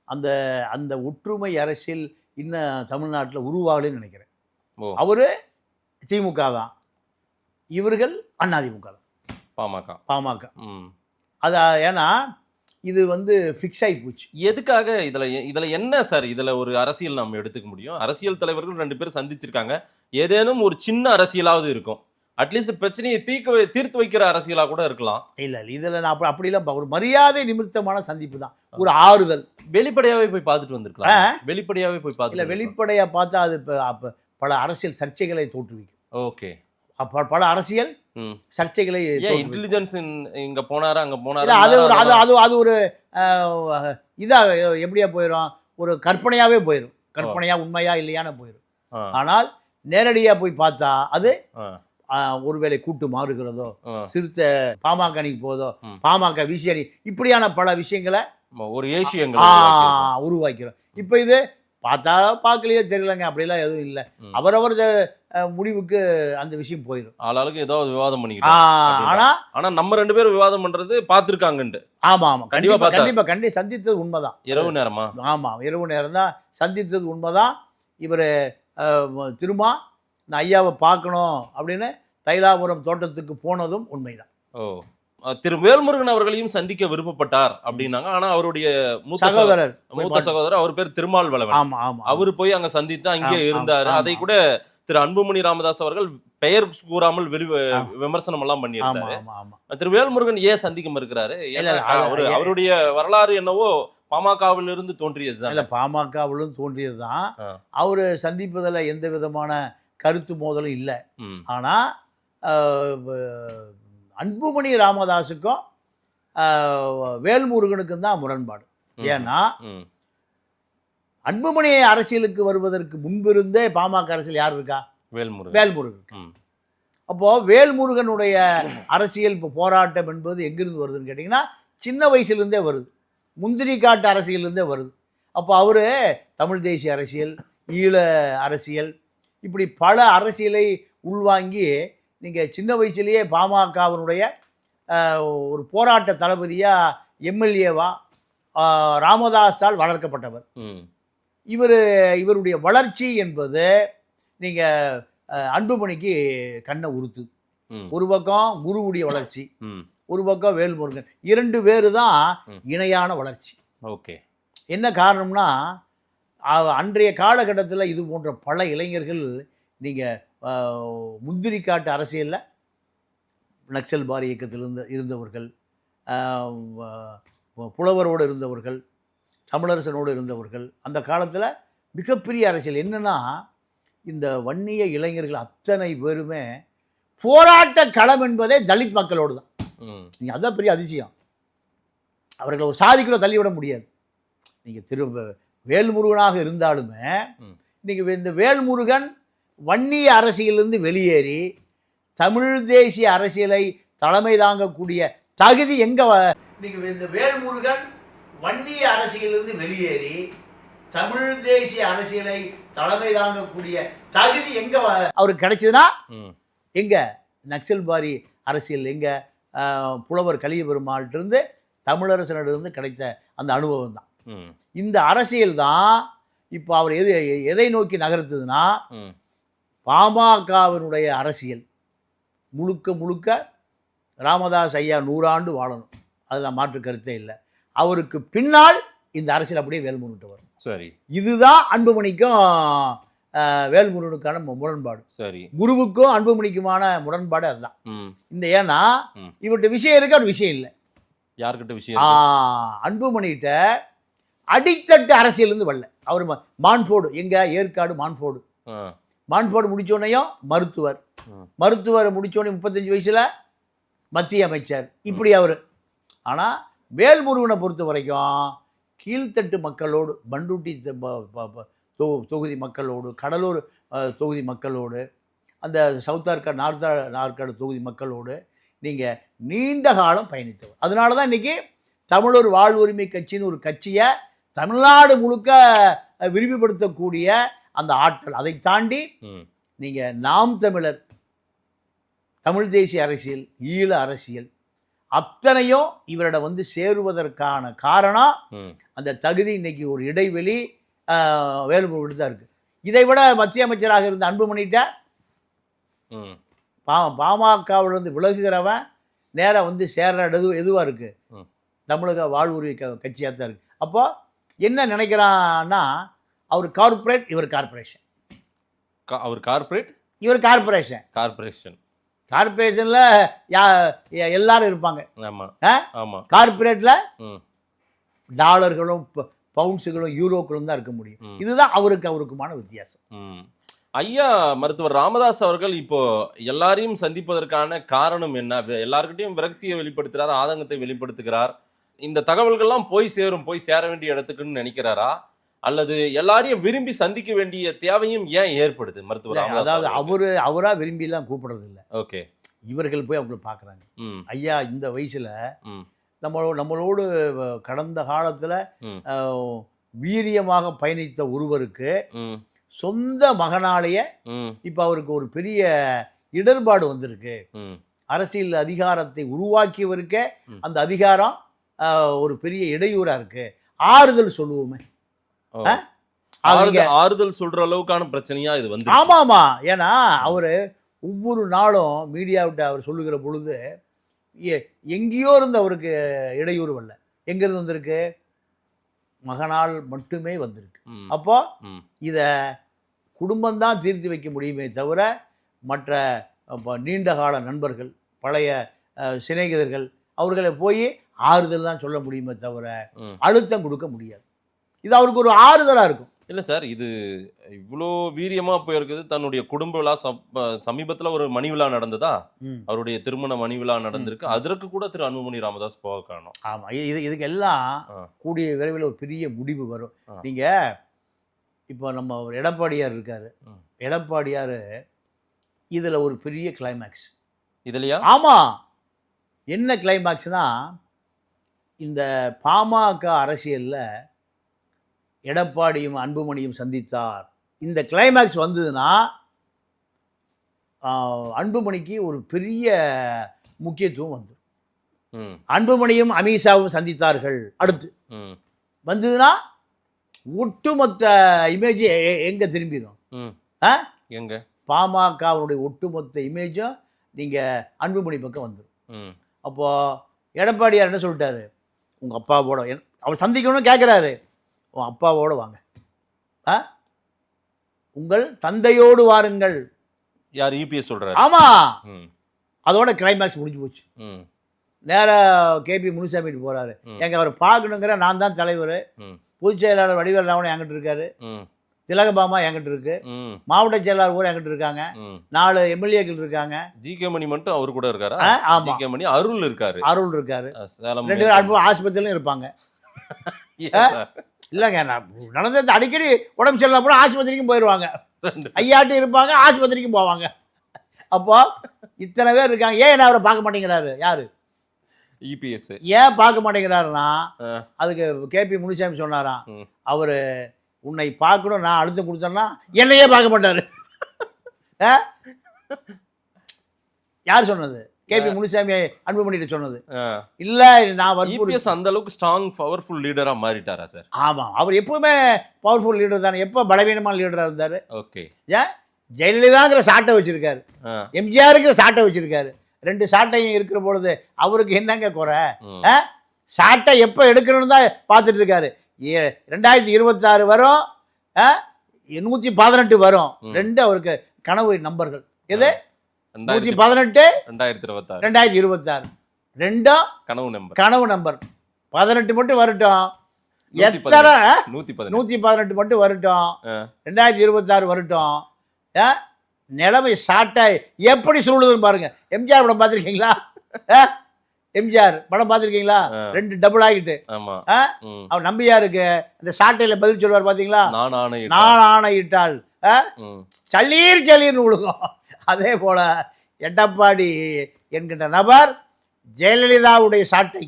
அந்த ஒற்றுமை அரசியல் இன்னும் தமிழ்நாட்டில் உருவாகலன்னு நினைக்கிறேன். அவரு திமுக தான், இவர்கள் அதிமுக தான், பாமக. அதான் ஏன்னா இது ஃபிக்ஸ் ஆகி போச்சு. எதுக்காக இதுல என்ன சார்? இதுல ஒரு அரசியல் நம்ம எடுத்துக்க முடியும். அரசியல் தலைவர்கள் 2 பேரும் சந்திச்சிருக்காங்க. ஏதேனும் ஒரு சின்ன அரசியலாவது இருக்கும். அட்லீஸ்ட் பிரச்சனையை தீர்த்து வைக்கிற அரசியலா கூட இருக்கலாம். இல்ல இதுல நான் அப்படிலாம் ஒரு மரியாதை நிமித்தமான சந்திப்பு தான், ஒரு ஆறுதல். வெளிப்படையாவே போய் பார்த்துட்டு வந்திருக்கலாம். வெளிப்படையாவே போய் பார்த்து. இல்ல வெளிப்படையா பார்த்தா அது பல அரசியல் சர்ச்சைகளை தோற்றுவிக்கும். ஓகே. பல அரசியல் சர்ச்சைகளை இன்டெலிஜென்ஸ் இங்க போனாரா அங்க போனாரா அது ஒரு இதா எப்படியா போயிடும், ஒரு கற்பனையாவே போயிடும். கற்பனையா உண்மையா இல்லையான போயிடும். ஆனால் நேரடியா போய் பார்த்தா அது ஒருவேளை கூட்டு மாறுகிறதோ, சிறுத்தை பாமக அணிக்கு போதோ, பாமக விசி அணி, இப்படியான பல விஷயங்களை ஒரு ஏசியங்களை உருவாக்கிறோம். இப்போ இது பார்த்தா பார்க்கலையோ தெரியலங்க, அப்படிலாம் எதுவும் இல்லை. அவரவர் முடிவுக்கு அந்த விஷயம் போயிடும். ஆளாளுக்கு ஏதாவது விவாதம் பண்ணிக்கலாம். ஆனா நம்ம 2 பேரும் விவாதம் பண்றது பார்த்துருக்காங்கன்ட்டு. ஆமாம், கண்டிப்பாக சந்தித்தது உண்மைதான். இரவு நேரமா? ஆமாம், இரவு நேரம் தான் சந்தித்தது உண்மைதான். இவர் திரும்ப நான் ஐயாவை பார்க்கணும் அப்படின்னு தைலாபுரம் தோட்டத்துக்கு போனதும் உண்மைதான். ஓ, திரு வேல்முருகன் அவர்களையும் சந்திக்க விருப்பப்பட்டார் அப்படின்னாங்க. ஆனா அவருடைய மூத்த சகோதரர் அவர் பேர் திருமால்வளவன். அவரு போய் அங்க சந்தித்து அங்கே இருந்தாரு. அதை கூட திரு அன்புமணி ராமதாஸ் அவர்கள் பெயர் கூறாமல் விமர்சனம் எல்லாம் பண்ணியிருந்தாரு. திரு வேல்முருகன் ஏன் சந்திக்க மறுக்கிறாரு? அவருடைய வரலாறு என்னவோ பாமகவிலிருந்து தோன்றியதுதான். இல்ல, பாமகவிலும் தோன்றியதுதான். அவரு சந்திப்பதில் எந்த விதமான கருத்து மோதலும் இல்லை. ஆனா அன்புமணி ராமதாஸுக்கும் வேல்முருகனுக்கும் தான் முரண்பாடு. ஏன்னா அன்புமணி அரசியலுக்கு வருவதற்கு முன்பிருந்தே பாமக அரசியல் யார் இருக்கா? வேல்முருகன். அப்போ வேல்முருகனுடைய அரசியல் இப்போ போராட்டம் என்பது எங்கிருந்து வருதுன்னு கேட்டிங்கன்னா சின்ன வயசுலேருந்தே வருது. முந்திரி காட்டு அரசியல்லேருந்தே வருது. அப்போ அவர் தமிழ் தேசிய அரசியல், ஈழ அரசியல், இப்படி பல அரசியலை உள்வாங்கி நீங்கள் சின்ன வயசுலேயே பாமகவினுடைய ஒரு போராட்ட தளபதியாக எம்எல்ஏவா ராமதாஸால் வளர்க்கப்பட்டவர். இவருடைய வளர்ச்சி என்பது நீங்கள் அன்புமணிக்கு கண்ணை உறுத்து. ஒரு பக்கம் குருவுடைய வளர்ச்சி, ஒரு பக்கம் வேல்முருகன், 2 பேரு தான் இணையான வளர்ச்சி. ஓகே, என்ன காரணம்னா அன்றைய காலகட்டத்தில் இது போன்ற பல இளைஞர்கள் நீங்கள் முந்திரி காட்டு அரசியலில் நக்சல் பாரி இயக்கத்தில் இருந்தவர்கள், புலவரோடு இருந்தவர்கள், தமிழரசனோடு இருந்தவர்கள், அந்த காலத்தில் மிகப்பெரிய அரசியல். என்னென்னா இந்த வன்னிய இளைஞர்கள் அத்தனை பேருமே போராட்ட களம் என்பதே தலித் மக்களோடு தான். நீங்கள் அதுதான் பெரிய அதிசயம். அவர்களை ஒரு சாதிக்குள்ள தள்ளிவிட முடியாது. நீங்கள் வேல்முருகனாக இருந்தாலுமே நீங்கள் இந்த வேல்முருகன் வன்னிய அரசியலிருந்து வெளியேறி தமிழ் தேசிய அரசியலை தலைமை தாங்கக்கூடிய தகுதி எங்கே? நீங்கள் இந்த வேல்முருகன் வன்னிய அரசியலிருந்து வெளியேறி தமிழ் தேசிய அரசியலை தலைமை தாங்கக்கூடிய தகுதி எங்க அவருக்கு கிடைச்சதுன்னா எங்க? நக்சல் பாரி அரசியல் எங்க? புலவர் கலிய பெருமாள்கிட்ட தமிழரசனிலிருந்து கிடைத்த அந்த அனுபவம் தான். இந்த அரசியல் தான் இப்போ அவர் எதை நோக்கி நகர்த்துதுன்னா பாமகவினுடைய அரசியல் முழுக்க முழுக்க ராமதாஸ் ஐயா 100 ஆண்டு வாழணும், அதில் மாற்று கருத்தே இல்லை. அவருக்கு பின்னால் இந்த அரசியல் அப்படியே வேல்முருகன் வரும். சரி, இதுதான் அன்புமணிக்கும் வேல்முருகனுக்கான முரண்பாடு. சரி, குருவுக்கும் அன்புமணிக்குமான முரண்பாடு அதுதான். இந்த ஏன்னா இவர்கிட்ட விஷயம் இருக்கு, அவர் விஷயம் இல்லை. யார்கிட்ட விஷயம்? அன்புமணிகிட்ட அடித்தட்டு அரசியல் இருந்து வரல. அவர் மான்ஃபோர்டு, எங்க ஏற்காடு மான்ஃபோர்டு முடிச்சோடனையும் மருத்துவர் முடிச்சோடனே 35 வயசுல மத்திய அமைச்சர், இப்படி அவர். ஆனால் வேல்முருகனை பொறுத்த வரைக்கும் கீழ்த்தட்டு மக்களோடு, பண்டூட்டி தொகுதி மக்களோடு, கடலூர் தொகுதி மக்களோடு, அந்த சவுத் ஆர்காடு நார்த் ஆர்காடு தொகுதி மக்களோடு நீங்கள் நீண்ட காலம் பயணித்தவர். அதனால தான் இன்றைக்கி தமிழர் வாழ்வுரிமை கட்சின்னு ஒரு கட்சியை தமிழ்நாடு முழுக்க விரிவுபடுத்தக்கூடிய அந்த ஆற்றல். அதை தாண்டி நீங்கள் நாம் தமிழர், தமிழ் தேசிய அரசியல், ஈழ அரசியல் அத்தனையும் இவரிடம் சேருவதற்கான காரணம் அந்த தகுதி. இன்னைக்கு ஒரு இடைவெளி வேல்முருகன் தான் இருக்கு. இதை விட மத்திய அமைச்சராக இருந்த அன்புமணிட்ட பாமகவிலிருந்து விலகுகிறவன் நேராக சேர்ற எதுவாக இருக்கு? தமிழக வாழ்வுரிமை கட்சியாக தான் இருக்கு. அப்போ என்ன நினைக்கிறான்னா அவர் கார்பரேட், இவர் கார்பரேஷன். அவர் கார்பரேட், இவர் கார்பரேஷன். கார்பரேஷன்ல எல்லாரும் இருப்பாங்க. கார்பரேட்ல டாலர்களும் பவுண்ட்ஸுகளும் யூரோக்களும் தான் இருக்க முடியும். இதுதான் அவருக்குமான வித்தியாசம். ஐயா மருத்துவர் ராமதாஸ் அவர்கள் இப்போ எல்லாரையும் சந்திப்பதற்கான காரணம் என்ன? எல்லார்கிட்டையும் விரக்தியை வெளிப்படுத்துகிறார், ஆதங்கத்தை வெளிப்படுத்துகிறார். இந்த தகவல்கள்லாம் போய் சேர வேண்டிய இடத்துக்குன்னு நினைக்கிறாரா, அல்லது எல்லாரையும் விரும்பி சந்திக்க வேண்டிய தேவையும் ஏன் ஏற்படுது மருத்துவர் ராமதாஸ்? அதாவது அவரா விரும்பி எல்லாம் கூப்பிடுறது இல்லை. ஓகே, இவர்கள் போய் அவங்களை பார்க்குறாங்க. ஐயா இந்த வயசுல நம்மளோடு கடந்த காலத்துல வீரியமாக பயணித்த ஒருவருக்கு சொந்த மகனாலேயே இப்ப அவருக்கு ஒரு பெரிய இடர்பாடு வந்திருக்கு. அரசியல் அதிகாரத்தை உருவாக்கியவருக்கே அந்த அதிகாரம் ஒரு பெரிய இடையூறா இருக்கு. ஆறுதல் சொல்லுவோமே, ஆறுதல் சொல்ற அளவுக்கான பிரச்சனையா இது வந்து. ஆமாமா, ஏன்னா அவரு ஒவ்வொரு நாளும் மீடியாவிட்ட அவர் சொல்லுகிற பொழுது எங்கேயோ இருந்து அவருக்கு இடையூறு வரல. எங்க இருந்து வந்திருக்கு? மகனால் மட்டுமே வந்திருக்கு. அப்போ இத குடும்பம்தான் தீர்த்து வைக்க முடியுமே தவிர மற்ற நீண்ட கால நண்பர்கள், பழைய சிநேகிதர்கள், அவர்களை போய் ஆறுதல் தான் சொல்ல முடியுமே தவிர அழுத்தம் கொடுக்க முடியாது. இது அவருக்கு ஒரு ஆறுதலா இருக்கும். இல்லை சார், இது இவ்வளோ வீரியமா போயிருக்குது. தன்னுடைய குடும்ப விழா சமீபத்தில் ஒரு மணி விழா நடந்ததா, அவருடைய திருமண மணி விழா நடந்திருக்கு. அதற்கு கூட திரு அன்புமணி ராமதாஸ் போக காரணம். ஆமாம், இதுக்கு எல்லாம் கூடிய விரைவில் ஒரு பெரிய முடிவு வரும். நீங்க இப்போ நம்ம ஒரு எடப்பாடியார் இருக்காரு, எடப்பாடியார் இதுல ஒரு பெரிய கிளைமேக்ஸ் இதுலையா? ஆமா, என்ன கிளைமேக்ஸ்னா இந்த பாமக அரசியல்ல எடப்பாடியும் அன்புமணியும் சந்தித்தார். இந்த கிளைமேக்ஸ் வந்ததுன்னா அன்புமணிக்கு ஒரு பெரிய முக்கியத்துவம் வந்து, அன்புமணியும் அமித்ஷாவும் சந்தித்தார்கள் அடுத்து வந்ததுன்னா ஒட்டுமொத்த இமேஜ் எங்க திரும்பிடும்? எங்க? பாமகவுடைய ஒட்டுமொத்த இமேஜும் நீங்க அன்புமணி பக்கம் வந்துடும். அப்போ எடப்பாடியார் என்ன சொல்லிட்டாரு? உங்க அப்பாவோட அவர் சந்திக்கணும்னு கேட்குறாரு. உன் அப்பாவோட வாங்க, உங்கள் தந்தையோடு வாருங்கள். யார்? இபிஎஸ் சொல்றாரு. ஆமா, அதோட கிளைமேக்ஸ் முடிஞ்சு போச்சு. நேரா கேபி முனுசாமிட்டு போறாரு. எங்க அவர் பார்க்கணுங்கிற நான் தான் தலைவர், பொதுச் செயலாளர் வடிவேல் ராவணன் என்கிட்ட இருக்காரு, திலகபாமா என்கிட்ட இருக்கு, மாவட்ட செயலாளர் கூட என்கிட்ட இருக்காங்க, 4 எம்எல்ஏக்கள் இருக்காங்க. ஜிகே மணி மட்டும் அவர் கூட இருக்காரு. ஜிகே மணி அருள் இருக்காரு. 2 பேர் ஆஸ்பத்திரியிலும் இருப்பாங்க. இல்லைங்க, நடந்தது அடிக்கடி உடம்பு சரியில்லை கூட ஆஸ்பத்திரிக்கும் போயிடுவாங்க. ஐயாட்டி இருப்பாங்க, ஆஸ்பத்திரிக்கும் போவாங்க. அப்போ இத்தனை பேர் இருக்காங்க. ஏன் அவரை பார்க்க மாட்டேங்கிறாரு? யாரு? இபிஎஸ். ஏன் பார்க்க மாட்டேங்கிறாருன்னா அதுக்கு கேபி முனுசாமி சொன்னாராம், அவரு உன்னை பார்க்கணும் நான் அழுத்தம் கொடுத்தேன்னா என்னையே பார்க்க மாட்டாரு. யார் சொன்னது? கேபி முனுசாமி அன்புமணிட்டு சொன்னது இல்ல. நான் அந்த அளவுக்கு ஸ்ட்ராங் பவர்ஃபுல் லீடரா மாறிட்டாரா சார்? ஆமா, அவர் எப்பவுமே பவர்ஃபுல் லீடர் தானே. எப்ப பலவீனமான லீடரா இருந்தாரு? ஓகே. ஏன் ஜெயலலிதாங்கிற சாட்டை வச்சிருக்காரு, எம்ஜிஆருங்கிற சாட்டை வச்சிருக்காரு. 2 சாட்டையும் இருக்கிற பொழுது அவருக்கு என்னங்க குறை? சாட்டை எப்ப எடுக்கணும்னு தான் பார்த்துட்டு இருக்காரு. 2026 வரும், 118 வரும். 2 அவருக்கு கனவு நம்பர்கள். எது? 118, 2026 ரெண்டும் கனவு நம்பர். 18 மட்டும் வரட்டும். எத்தனை? 118 மட்டும் வரட்டும். 2026 வரட்டும். நிலைமை சாட்டை எப்படி சூழுதுன்னு பாருங்க. எம்ஜிஆர் படம் பார்த்துருக்கீங்களா? எம்ஜிஆர் படம் பார்த்துருக்கீங்களா? 2 டபுள் ஆகிட்டு அவர் நம்பியாருக்கு அந்த சாட்டையில பதில் சொல்வார் பாத்தீங்களா? நான் ஆணையிட்டால் சல்லீர்னு விழுகும். அதே போல எடப்பாடி என்கின்ற நபர் ஜெயலலிதாவுடைய சாட்டை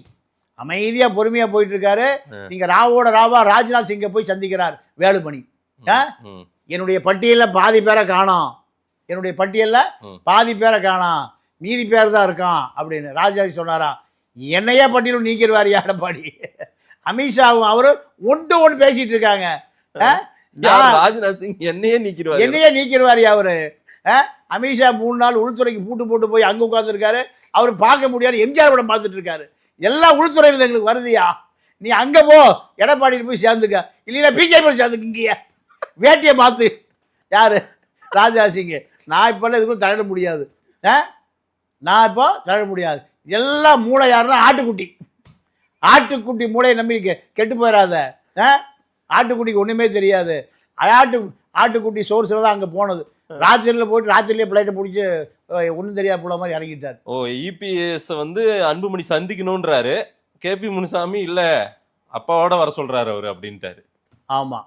அமைதியா பொறுமையா போயிட்டு இருக்காரு. நீங்க ராவோட ராவா ராஜ்நாத் சிங்கை போய் சந்திக்கிறார் வேலுமணி. என்னுடைய பட்டியல்ல பாதி பேரை காணோம், என்னுடைய பட்டியல்ல பாதி பேரை காணோம், மீதி பேர் தான் இருக்கான் அப்படின்னு ராஜாஜி சொன்னாரா? என்னையே பட்டியலும் நீக்கிடுவார் எடப்பாடி. அமித்ஷாவும் அவரும் ஒன்று பேசிட்டு இருக்காங்க. ராஜ்நாத் சிங் என்னையே நீக்கிடுவார் அவரு. அமித்ஷா 3 நாள் உள்துறைக்கு பூட்டு போட்டு போய் அங்க உட்கார்ந்துருக்காரு. அவர் பார்க்க முடியாது, எம்ஜிஆர் படம் பார்த்துட்டு இருக்காரு. எல்லாம் உள்துறையில் எங்களுக்கு வருதியா, நீ அங்க போ எடப்பாடி போய் சேர்ந்துக்க, இல்லைன்னா பிஜேபி சேர்ந்துக்கிங்க, வேட்டியை மாத்து. யாரு? ராஜா சிங். நான் இப்பெல்லாம் இதுக்குள்ள தலையிட முடியாது. நான் இப்போ தலையிட முடியாது. எல்லாம் மூளை யாருன்னா ஆட்டுக்குட்டி மூளையை நம்பி கெட்டு போயிடாத. ஆட்டுக்குட்டிக்கு ஒன்றுமே தெரியாது. ஆட்டுக்குட்டி சோர்ஸில் தான் அங்கே போனது. ராத்திரியில் போயிட்டு ராத்திரிலேயே பிளைட்டை பிடிச்சி ஒன்றும் தெரியாது போல மாதிரி இறங்கிட்டார். இபிஎஸ் அன்புமணி சந்திக்கணுன்றாரு. கேபி முனுசாமி இல்லை அப்பாவோட வர சொல்றாரு அவரு அப்படின்ட்டாரு. ஆமா,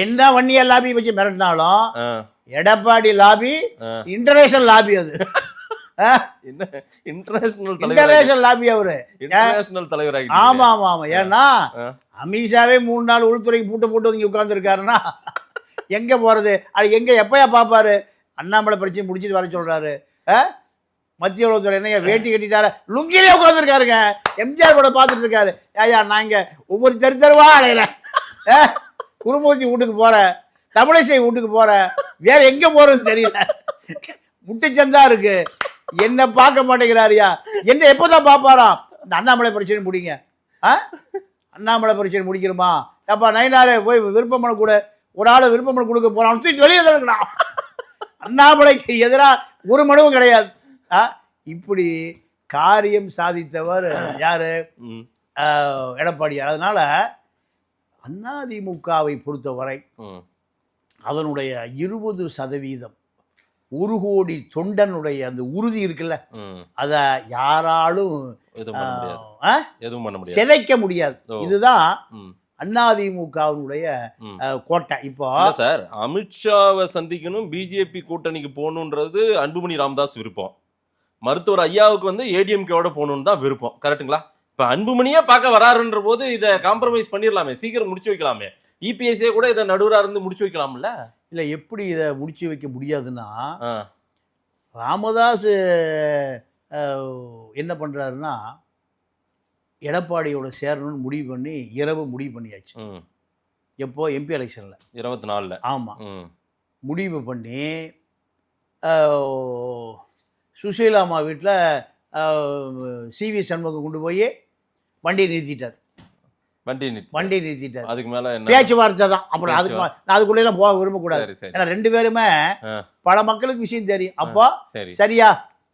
என்ன வன்னியர் லாபி வச்சு மிரட்டினாலும் எடப்பாடி லாபி இன்டர்நேஷனல் லாபி. அது இன்டர்நேஷனல் லாபி அவரு, இன்டர்நேஷனல் தலைவர். ஆமா ஆமா ஆமா. ஏன்னா அமித்ஷாவே 3 நாள் உள்துறைக்கு பூட்டு வந்து உட்கார்ந்துருக்காருன்னா எங்கே போகிறது? அது எங்கே எப்போயா பார்ப்பாரு? அண்ணாமலை பிரச்சனை முடிச்சுட்டு வர சொல்கிறாரு. மத்திய உளவுத்துறை என்னையா வேட்டி கட்டிட்டார லுங்கிலே உட்காந்துருக்காருங்க. எம்ஜிஆர் கூட பார்த்துட்டு இருக்காரு. ஐயா நான் இங்கே ஒவ்வொரு தெருவா அலைகிறேன். குருமூர்த்தி வீட்டுக்கு போகிறேன், தமிழிசை வீட்டுக்கு போகிறேன், வேற எங்கே போகிறதுன்னு தெரியல. முட்டுச்சந்தா இருக்கு. என்ன பார்க்க மாட்டேங்கிறாரியா? என்ன எப்போ தான் பார்ப்பாராம்? இந்த அண்ணாமலை பிரச்சனை முடிங்க. அண்ணாமலை பிரச்சனை முடிக்கிறோமா? அப்பா நயினாரே போய் விருப்பமனு கூட ஒரு ஆள் விருப்பமனு கொடுக்க போகிறான், தூக்கி வெளியே தான். அண்ணாமலைக்கு எதிராக ஒரு மனுவும் கிடையாது. இப்படி காரியம் சாதித்தவர் யாரு? எடப்பாடியார். அதனால அதிமுகவை பொறுத்தவரை அதனுடைய 20% 1 கோடி தொண்டனுடைய அந்த உறுதி இருக்குல்ல, அதை யாராலும் சிதைக்க முடியாது. இதுதான் அதிமுகவினுடைய கோட்டை. இப்போ சார் அமித்ஷாவை சந்திக்கணும், பிஜேபி கூட்டணிக்கு போகணுன்றது அன்புமணி ராமதாஸ் விருப்பம். மருத்துவர் ஐயாவுக்கு வந்து ஏடிஎம்கேவோட போகணுன்னு தான் விருப்பம். கரெக்டுங்களா? இப்போ அன்புமணியே பார்க்க வராருன்ற போது இதை காம்ப்ரமைஸ் பண்ணிடலாமே, சீக்கிரம் முடிச்சு வைக்கலாமே. இபிஎஸ்ஏ கூட இதை நடுவராக இருந்து முடிச்சு வைக்கலாம்ல. இல்லை, எப்படி இதை முடிச்சு வைக்க முடியாதுன்னா, ராமதாஸ் என்ன பண்ணுறாருன்னா எடப்பாடியோட சேரணும்னு முடிவு பண்ணி முடிவு பண்ணியாச்சு. எப்போ? எம்பி எலெக்ஷனில் 24. ஆமாம், முடிவு பண்ணி சுசீலாமா வீட்டில் சிவி சண்முகம் கொண்டு போய் வண்டியை நிறுத்திட்டார். வண்டி நிறுத்திட்டார். அதுக்கு மேலே பேச்சுவார்த்தை தான். அப்புறம் அதுக்கு நான் அதுக்குள்ளேலாம் போக விரும்பக்கூடாது. ஏன்னா 2 பேருமே பல மக்களுக்கு விஷயம் தெரியும். அப்போ சரியா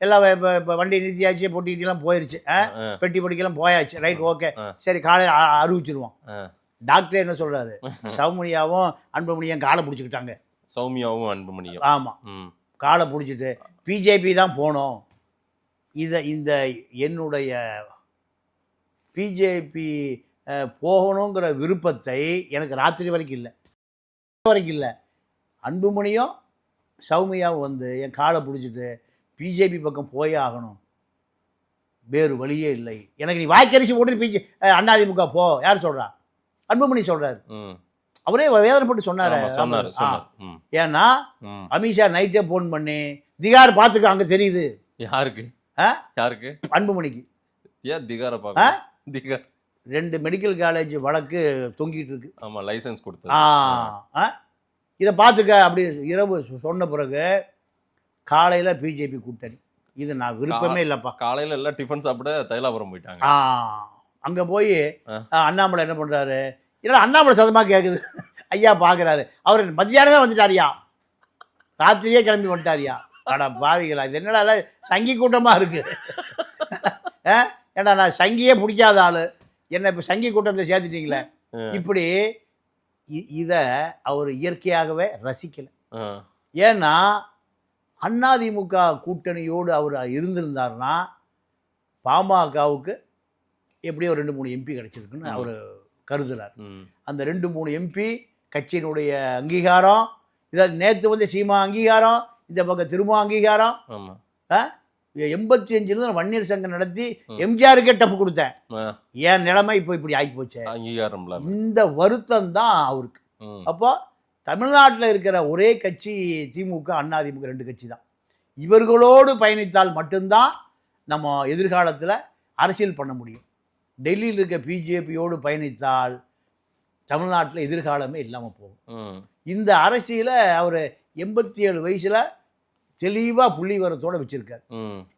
எல்லாம் இப்போ வண்டி நிறுத்தியாச்சு, பொட்டிக்கிட்டலாம் போயிடுச்சு, பெட்டி பொட்டிக்கெல்லாம் போயாச்சு, ரைட் ஓகே சரி காலையில் அறிவிச்சிருவோம். டாக்டர் என்ன சொல்கிறாரு? சௌமியாவும் அன்புமணியும் காலை பிடிச்சிக்கிட்டாங்க. சௌமியாவும் அன்புமணியும். ஆமாம், காலை பிடிச்சிட்டு பிஜேபி தான் போனோம். இந்த என்னுடைய பிஜேபி போகணுங்கிற விருப்பத்தை எனக்கு ராத்திரி வரைக்கும் இல்லை. அன்புமணியும் சௌமியாவும் வந்து என் காலை பிடிச்சிட்டு பிஜேபி பக்கம் போயே ஆகணும், வேறு வழியே இல்லை, எனக்கு நீ வாய்க்கரிசி போட்டு அதிமுக போ. யார் சொல்கிறா? அன்புமணி சொல்கிறார். அவரே வேதனைப்பட்டு சொன்னார். ஏன்னா அமித்ஷா நைட்டே ஃபோன் பண்ணி திகார் பார்த்துக்க, அங்கே தெரியுது. யாருக்கு? அன்புமணிக்கு. ஏன் திகாரை பார்க்க? திகார் 2 மெடிக்கல் காலேஜ் வழக்கு தொங்கிட்டு இருக்கு. ஆமாம், லைசன்ஸ் கொடுத்து. இதை பார்த்துக்க அப்படி இரவு சொன்ன பிறகு காலையில் பிஜேபி கூட்டணி. இது நான் விருப்பமே இல்லைப்பா. காலையில் எல்லாம் டிஃபன் சாப்பிட தைலாபுரம் போயிட்டாங்க. அங்கே போய் அண்ணாமலை என்ன பண்ணுறாரு? இல்லை அண்ணாமலை சதமாக கேட்குது. ஐயா பார்க்குறாரு, அவர் மத்தியானமே வந்துட்டாரியா, ராத்திரியே கிளம்பி வந்துட்டாரியா. அடா பாவிகளா, இது என்னடா சங்கி கூட்டமாக இருக்குது. ஏன்னா நான் சங்கியே பிடிக்காத ஆள், என்ன இப்போ சங்கி கூட்டத்தை சேர்த்துட்டீங்களே. இப்படி இதை அவர் இயற்கையாகவே ரசிக்கலை. ஏன்னா அதிமுக கூட்டணியோடு அவர் இருந்திருந்தார்னா பாமகவுக்கு எப்படியோ 2-3 எம்பி கிடைச்சிருக்குன்னு அவர் கருதுகிறார். அந்த 2-3 எம்பி கட்சியினுடைய அங்கீகாரம், இதை நேற்று வந்து சீமா அங்கீகாரம், இந்த பக்கம் திரும்ப அங்கீகாரம். 85 வன்னியர் சங்கம் நடத்தி எம்ஜிஆருக்கே டஃப் கொடுத்தேன். ஏன் நிலைமை இப்போ இப்படி ஆகி போச்சு? அங்கீகாரம் இந்த வருத்தம் தான் அவருக்கு. அப்போ தமிழ்நாட்டில் இருக்கிற ஒரே கட்சி திமுக, அதிமுக 2 கட்சி தான். இவர்களோடு பயணித்தால் மட்டும்தான் நம்ம எதிர்காலத்தில் அரசியல் பண்ண முடியும். டெல்லியில் இருக்க பிஜேபியோடு பயணித்தால் தமிழ்நாட்டில் எதிர்காலமே இல்லாமல் போகும். இந்த அரசியலை அவர் 87 வயசில் தெளிவாக புள்ளிவரத்தோடு வச்சுருக்கார்.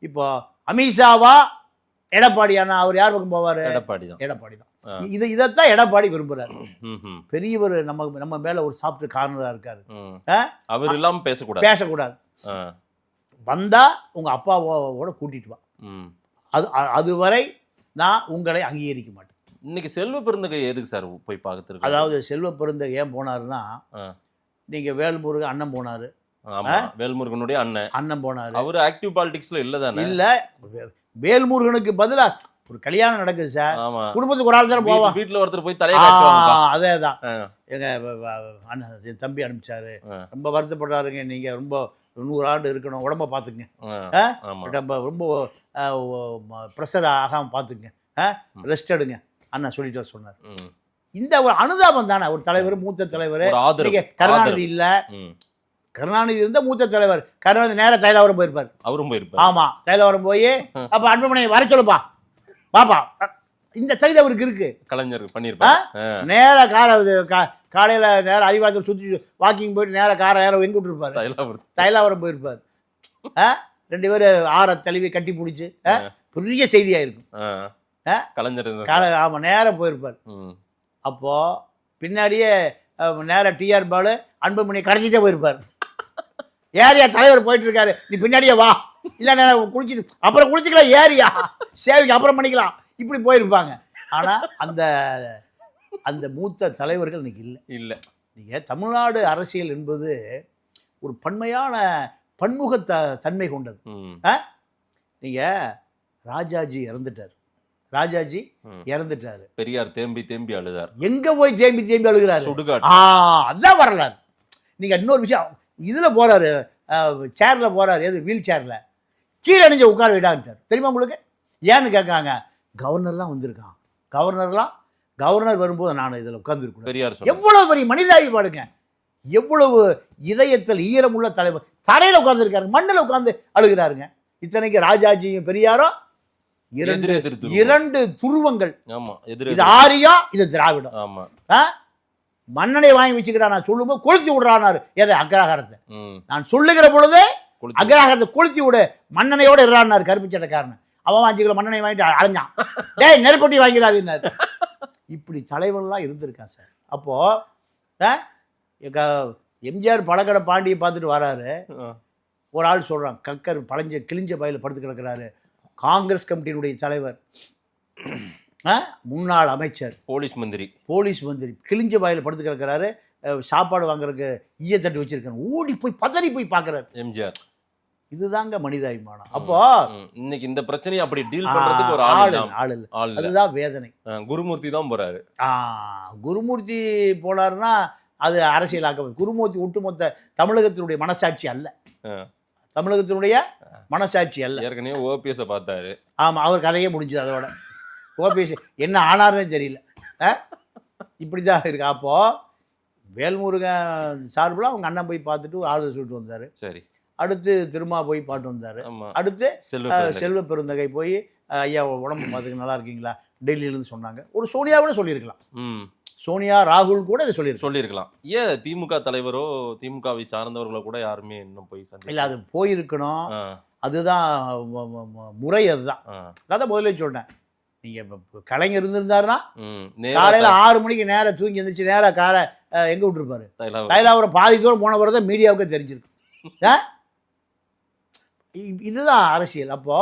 இப்போ அமித்ஷாவா எடப்பாடியானா? அவர் யார் பக்கம் போவார்? எடப்பாடி தான். இதைத்தான் எடப்பாடி விரும்புறாரு. பெரியவர் நம்ம மேல ஒரு சாஃப்ட் கார்னரா இருக்காரு. அவர் இல்லாம பேசக்கூடாது. வந்தா உங்க அப்பாவோட கூட்டிட்டு வா, அதுவரை நான் உங்களை அங்கீகரிக்க மாட்டேன். இன்னைக்கு செல்வ பெருந்தகை எதுக்கு சார் போய் பார்த்துருக்கு? அதாவது செல்வ பெருந்தகை ஏன் போனாருன்னா, நீங்க வேல்முருகன் அண்ணன் போனாரு. வேல்முருகனுடைய அண்ணன் போனாரு. அவர் ஆக்டிவ் பாலிடிக்ஸ்ல இல்லதானே? இல்ல, வேல்முருகனுக்கு பதிலா ஒரு கல்யாணம் நடக்குது சார், குடும்பத்துக்கு ஒரு ஆள் தானே போவான். வீட்டுல ஒருத்தர் போய் தலையை காட்டுவாங்க. அதேதான் எங்க அண்ணன் என் தம்பி அனுப்பிச்சாரு. ரொம்ப வருத்தப்படுறாருங்க, நீங்க ரொம்ப 100 ஆண்டு இருக்கணும், உடம்ப பாத்துக்குங்க, ரொம்ப ப்ரெஷர் ஆகாம பாத்துக்குங்க, ரெஸ்ட் எடுங்க அண்ணா சொல்லிட்டு சொன்னார். இந்த ஒரு அனுதாபம் தானே ஒரு தலைவர், மூத்த தலைவர். கருணாநிதி இல்ல, கருணாநிதி இருந்த மூத்த தலைவர். கருணாநிதி நேர தைலாவரம் போயிருப்பார். அவரும் போயிருப்பார். ஆமா, தைலாவரம் போய் அப்ப அன்புமணி வர சொல்லுப்பா பாப்பா, இந்த தகுதி அவருக்கு இருக்கு. கலைஞர் பண்ணிருப்பார். நேர காலையில நேரம் அறிவாளத்தில் சுற்றி வாக்கிங் போயிட்டு நேர நேரம் எங்க விட்டுருப்பாரு, தைலாவரம் போயிருப்பார். 2 பேரும் ஆற தழுவி கட்டி பிடிச்சி பெரிய செய்தியா இருக்கும். கலைஞர் ஆமா நேரம் போயிருப்பார். அப்போ பின்னாடியே நேர டிஆர் பாலு அன்புமணி கடைச்சிட்டே போயிருப்பார். ஏரியா தலைவர் போயிட்டு இருக்காரு, நீ பின்னாடியே வா, இல்லை நான் குளிச்சுட்டு அப்புறம் குளிச்சுக்கலாம், ஏரியா சேவைக்கு அப்புறம் பண்ணிக்கலாம், இப்படி போயிருப்பாங்க. ஆனா அந்த அந்த மூத்த தலைவர்கள் இன்னைக்கு இல்லை. நீங்க தமிழ்நாடு அரசியல் என்பது ஒரு பன்மையான பன்முக தன்மை கொண்டது. நீங்க ராஜாஜி இறந்துட்டாரு, பெரியார் தேம்பி அழுதார். எங்க போய் தேம்பி அழுகிறாரு? அதான் வரலாறு. நீங்க இன்னொரு விஷயம், இதுல போறாரு, சேர்ல போறாரு, எது வீல் சேர்ல கீழே அணிஞ்ச உட்கார விடாட்டார். தெரியுமா உங்களுக்கு? ஏன்னு கேட்காங்க, கவர்னர்லாம் வந்திருக்கான், கவர்னர் வரும்போது நான் இதில் உட்கார்ந்துருக்கேன். பெரியார் எவ்வளவு பெரிய மனிதாபிமாடுங்க, எவ்வளவு இதயத்தில் ஈரமுள்ள தலைவர் தரையில் உட்கார்ந்துருக்காரு, மண்ணில் உட்கார்ந்து அழுகிறாருங்க. இத்தனைக்கு ராஜாஜியும் பெரியாரும் இரண்டு துருவங்கள். இது ஆரியா, இது திராவிடம். மன்னனை வாங்கி வச்சுக்கிட்டா நான் சொல்லும்போது கொளுத்தி விடுறானாரு. எதை? அக்ரஹாரத்தை. நான் சொல்லுகிற பொழுதே அக்ரஹாரத்தை கொளுத்தி விடு, மன்னனையோட இருறான்னாரு கருப்பு சட்டைக்காரன். அவன் 5 கிலோ மன்னனை வாங்கிட்டு அலைஞ்சான். டேய் நெருப்பட்டி வாங்கிறாதுன்னாரு. இப்படி தலைவர்லாம் இருந்திருக்கான் சார். அப்போ எம்ஜிஆர் பழக்கடை பாண்டியை பார்த்துட்டு வராரு. ஒரு ஆள் சொல்றான், கக்கர் கிழிஞ்ச பயில படுத்து கிடக்கிறாரு. காங்கிரஸ் கமிட்டியினுடைய தலைவர், முன்னாள் அமைச்சர், போலீஸ் மந்திரி கிழிஞ்ச பயில படுத்து கிடக்கிறாரு. சாப்பாடு வாங்குறதுக்கு ஈயத்தட்டு வச்சிருக்காரு. ஓடி போய் பதறி போய் பார்க்கறாரு எம்ஜிஆர். இதுதாங்க மனிதாபிமானம். அப்போ இன்னைக்கு இந்த பிரச்சனையை அப்படி டீல் பண்றதுக்கு ஒரு ஆள் இல்ல. அதுதான் வேதனை. குருமூர்த்தி தான் போறாரு. குருமூர்த்தி போனாருன்னா அது அரசியலாக்க. குருமூர்த்தி ஒட்டுமொத்த தமிழகத்தினுடைய மனசாட்சி அல்ல, தமிழகத்தினுடைய மனசாட்சி அல்ல. ஏற்கனவே ஓபிஎஸ் பார்த்தாரு. ஆமா, அவர் கதையே முடிஞ்சது. அதோட ஓபிஎஸ் என்ன ஆனாருன்னு தெரியல. இப்படிதான் இருக்கு. அப்போ வேல்முருகன் சார்பில் அவங்க அண்ணன் போய் பார்த்துட்டு ஆறுதல் சொல்லிட்டு வந்தாரு. சரி. அடுத்து திருமா போய் பாட்டு வந்தார். அடுத்து செல்வ பெருந்தகை போய் ஐயா உடம்பு பார்த்துக்கு நல்லா இருக்கீங்களா டெல்லியிலேருந்து சொன்னாங்க. ஒரு சோனியா கூட சொல்லியிருக்கலாம், சோனியா ராகுல் கூட இதை சொல்லியிருக்கலாம். ஏன் திமுக தலைவரோ திமுகவை சார்ந்தவர்களோ கூட யாருமே இன்னும் போய் இல்லை, அது போயிருக்கணும். அதுதான் முறை. அதுதான் அதான் முதல்ல சொல்லிட்டேன். நீங்கள் இப்போ கலைஞர் இருந்திருந்தாருன்னா காலையில் 6 மணிக்கு நேரம் தூங்கி எழுந்திரிச்சு நேராக காரை எங்கே விட்டுருப்பாரு? தைலாவரம் பாதி தூரம் போன பிறகு தான் மீடியாவுக்கு தெரிஞ்சிருக்கு. இதுதான் அரசியல். அப்போ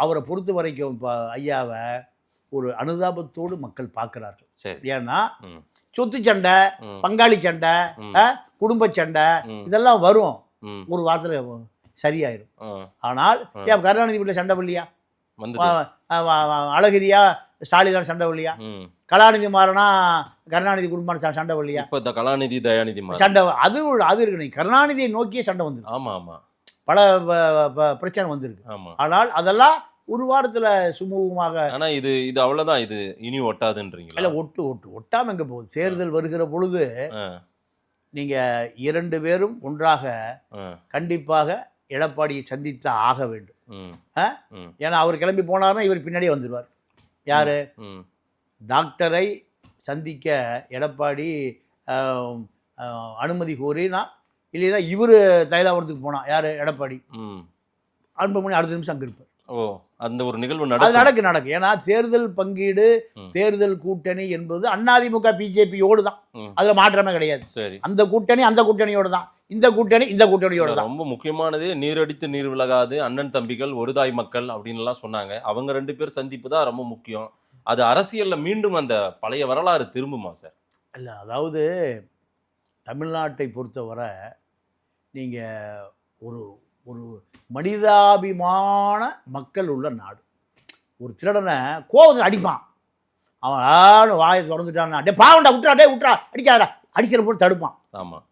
அவரை பொறுத்த வரைக்கும் இப்போ ஐயாவை ஒரு அனுதாபத்தோடு மக்கள் பார்க்கிறார்கள். ஏன்னா சொத்து சண்டை, பங்காளி சண்டை, குடும்ப சண்டை இதெல்லாம் வரும், ஒரு வாரத்தில் சரியாயிரும். ஆனால் ஏன் கருணாநிதி வீட்டில் சண்டை இல்லையா? அழகிரியா ஸ்டாலின் சண்டை இல்லையா? கலாநிதி மாறனா கருணாநிதி குடும்பம் சண்டை இல்லையா? கலாநிதி தயாநிதி சண்டை அது இருக்கு. கருணாநிதியை நோக்கிய சண்டை வந்து பல பிரச்சனை வந்திருக்கு. ஆனால் அதெல்லாம் ஒரு வாரத்துல சுமூகமாக. ஆனா இது அவ்வளவுதான், இது இனி ஒட்டாதுன்றீங்களா? இல்ல, ஒட்டாம எங்க போகுது? தேர்தல் வருகிற பொழுது நீங்க 2 பேரும் ஒன்றாக கண்டிப்பாக எடப்பாடியை சந்தித்து ஆக வேண்டும். ஏன்னா அவர் கிளம்பி போனார்னா இவர் பின்னாடியே வந்துடுவார். யாரு? டாக்டரை சந்திக்க எடப்பாடி அனுமதி கோரினா, இல்லைன்னா இவர் தைலாவரத்துக்கு போனா யாரு? எடப்பாடி. அன்புமணி அடுத்த நிமிஷம் அங்கே இருப்பார். அந்த ஒரு நிகழ்வு நடக்கு. ஏன்னா தேர்தல் பங்கீடு, தேர்தல் கூட்டணி என்பது அதிமுக பிஜேபியோடு தான், அதுல மாற்றமே கிடையாது. சரி, அந்த கூட்டணியோடு தான், இந்த கூட்டணியோட தான். ரொம்ப முக்கியமானது நீரடித்து நீர் விலகாது, அண்ணன் தம்பிகள் ஒரு தாய் மக்கள் அப்படின்னு எல்லாம் சொன்னாங்க. அவங்க 2 பேர் சந்திப்பு தான் ரொம்ப முக்கியம். அது அரசியல்ல மீண்டும் அந்த பழைய வரலாறு திரும்புமா சார்? இல்ல, அதாவது தமிழ்நாட்டை பொறுத்தவரை நீங்க ஒரு மனிதாபிமான மக்கள் உள்ள நாடு. ஒரு திருடனை கோவத்தில் அடிப்பான், அவன் வாயை திறந்துட்டான்னா டே பாவண்டா விட்டுறா அடிக்காதா, அடிக்கிற போது தடுப்பான். ஆமாம்,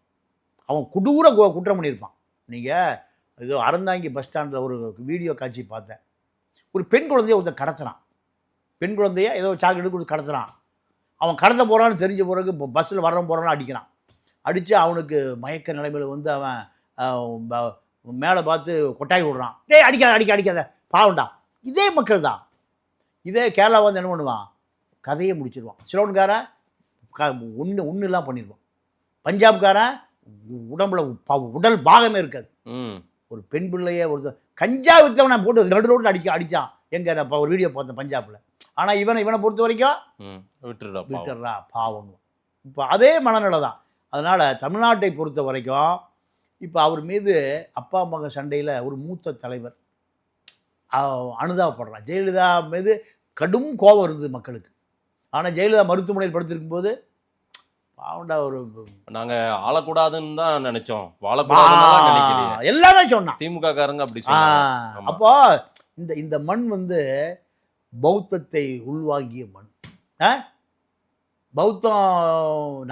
அவன் கொடூர குற்றம் பண்ணியிருப்பான். நீங்கள் ஏதோ அறந்தாங்கி பஸ் ஸ்டாண்டில் ஒரு வீடியோ காட்சி பார்த்தேன். ஒரு பெண் குழந்தைய ஒருத்தர் கடத்துறான், பெண் குழந்தைய ஏதோ சாக்லேட் கொடுத்து கடத்துறான். அவன் கடத்த போகிறான்னு தெரிஞ்ச பிறகு இப்போ பஸ்ஸில் வர்றவன் போகிறான்னு அடிக்கிறான். அடித்து அவனுக்கு மயக்க நிலைமையில் வந்து அவன் மேலே பார்த்து கொட்டாய் விடுறான். டேய் அடிக்காத பாவண்டா. இதே மக்கள் தான். இதே கேரளா வந்து என்ன பண்ணுவான், கதையை முடிச்சிடுவான். சிலோன்காரன் ஒன்றுலாம் பண்ணிடுவான். பஞ்சாப்காரன் உடம்புல உடல் பாகமே இருக்காது. ஒரு பெண் பிள்ளைய ஒரு கஞ்சா வித்தவனை போட்டு நடு ரோட்டில் அடித்தான். எங்கே நான் ஒரு வீடியோ பார்த்தேன் பஞ்சாபில். ஆனால் இவனை பொறுத்த வரைக்கும் விட்டுடுறா பாவம். இப்போ அதே மனநிலை தான். அதனால் தமிழ்நாட்டை பொறுத்த வரைக்கும் இப்போ அவர் மீது அப்பா மகன் சண்டையில் ஒரு மூத்த தலைவர் அனுதாபப்படுறான். ஜெயலலிதா மீது கடும் கோபம் இருந்தது மக்களுக்கு. ஆனால் ஜெயலலிதா மருத்துவமனையில் படுத்திருக்கும் போது பாவண்டா ஒரு நாங்கள் ஆளக்கூடாதுன்னு தான் நினைச்சோம், வாழக்கூடாதுன்னு நினைக்கிறீங்க எல்லாமே சொன்னான் திமுக காரங்க அப்படி சொன்னாங்க. அப்போ இந்த மண் வந்து பௌத்தத்தை உள்வாங்கிய மண். பௌத்தம்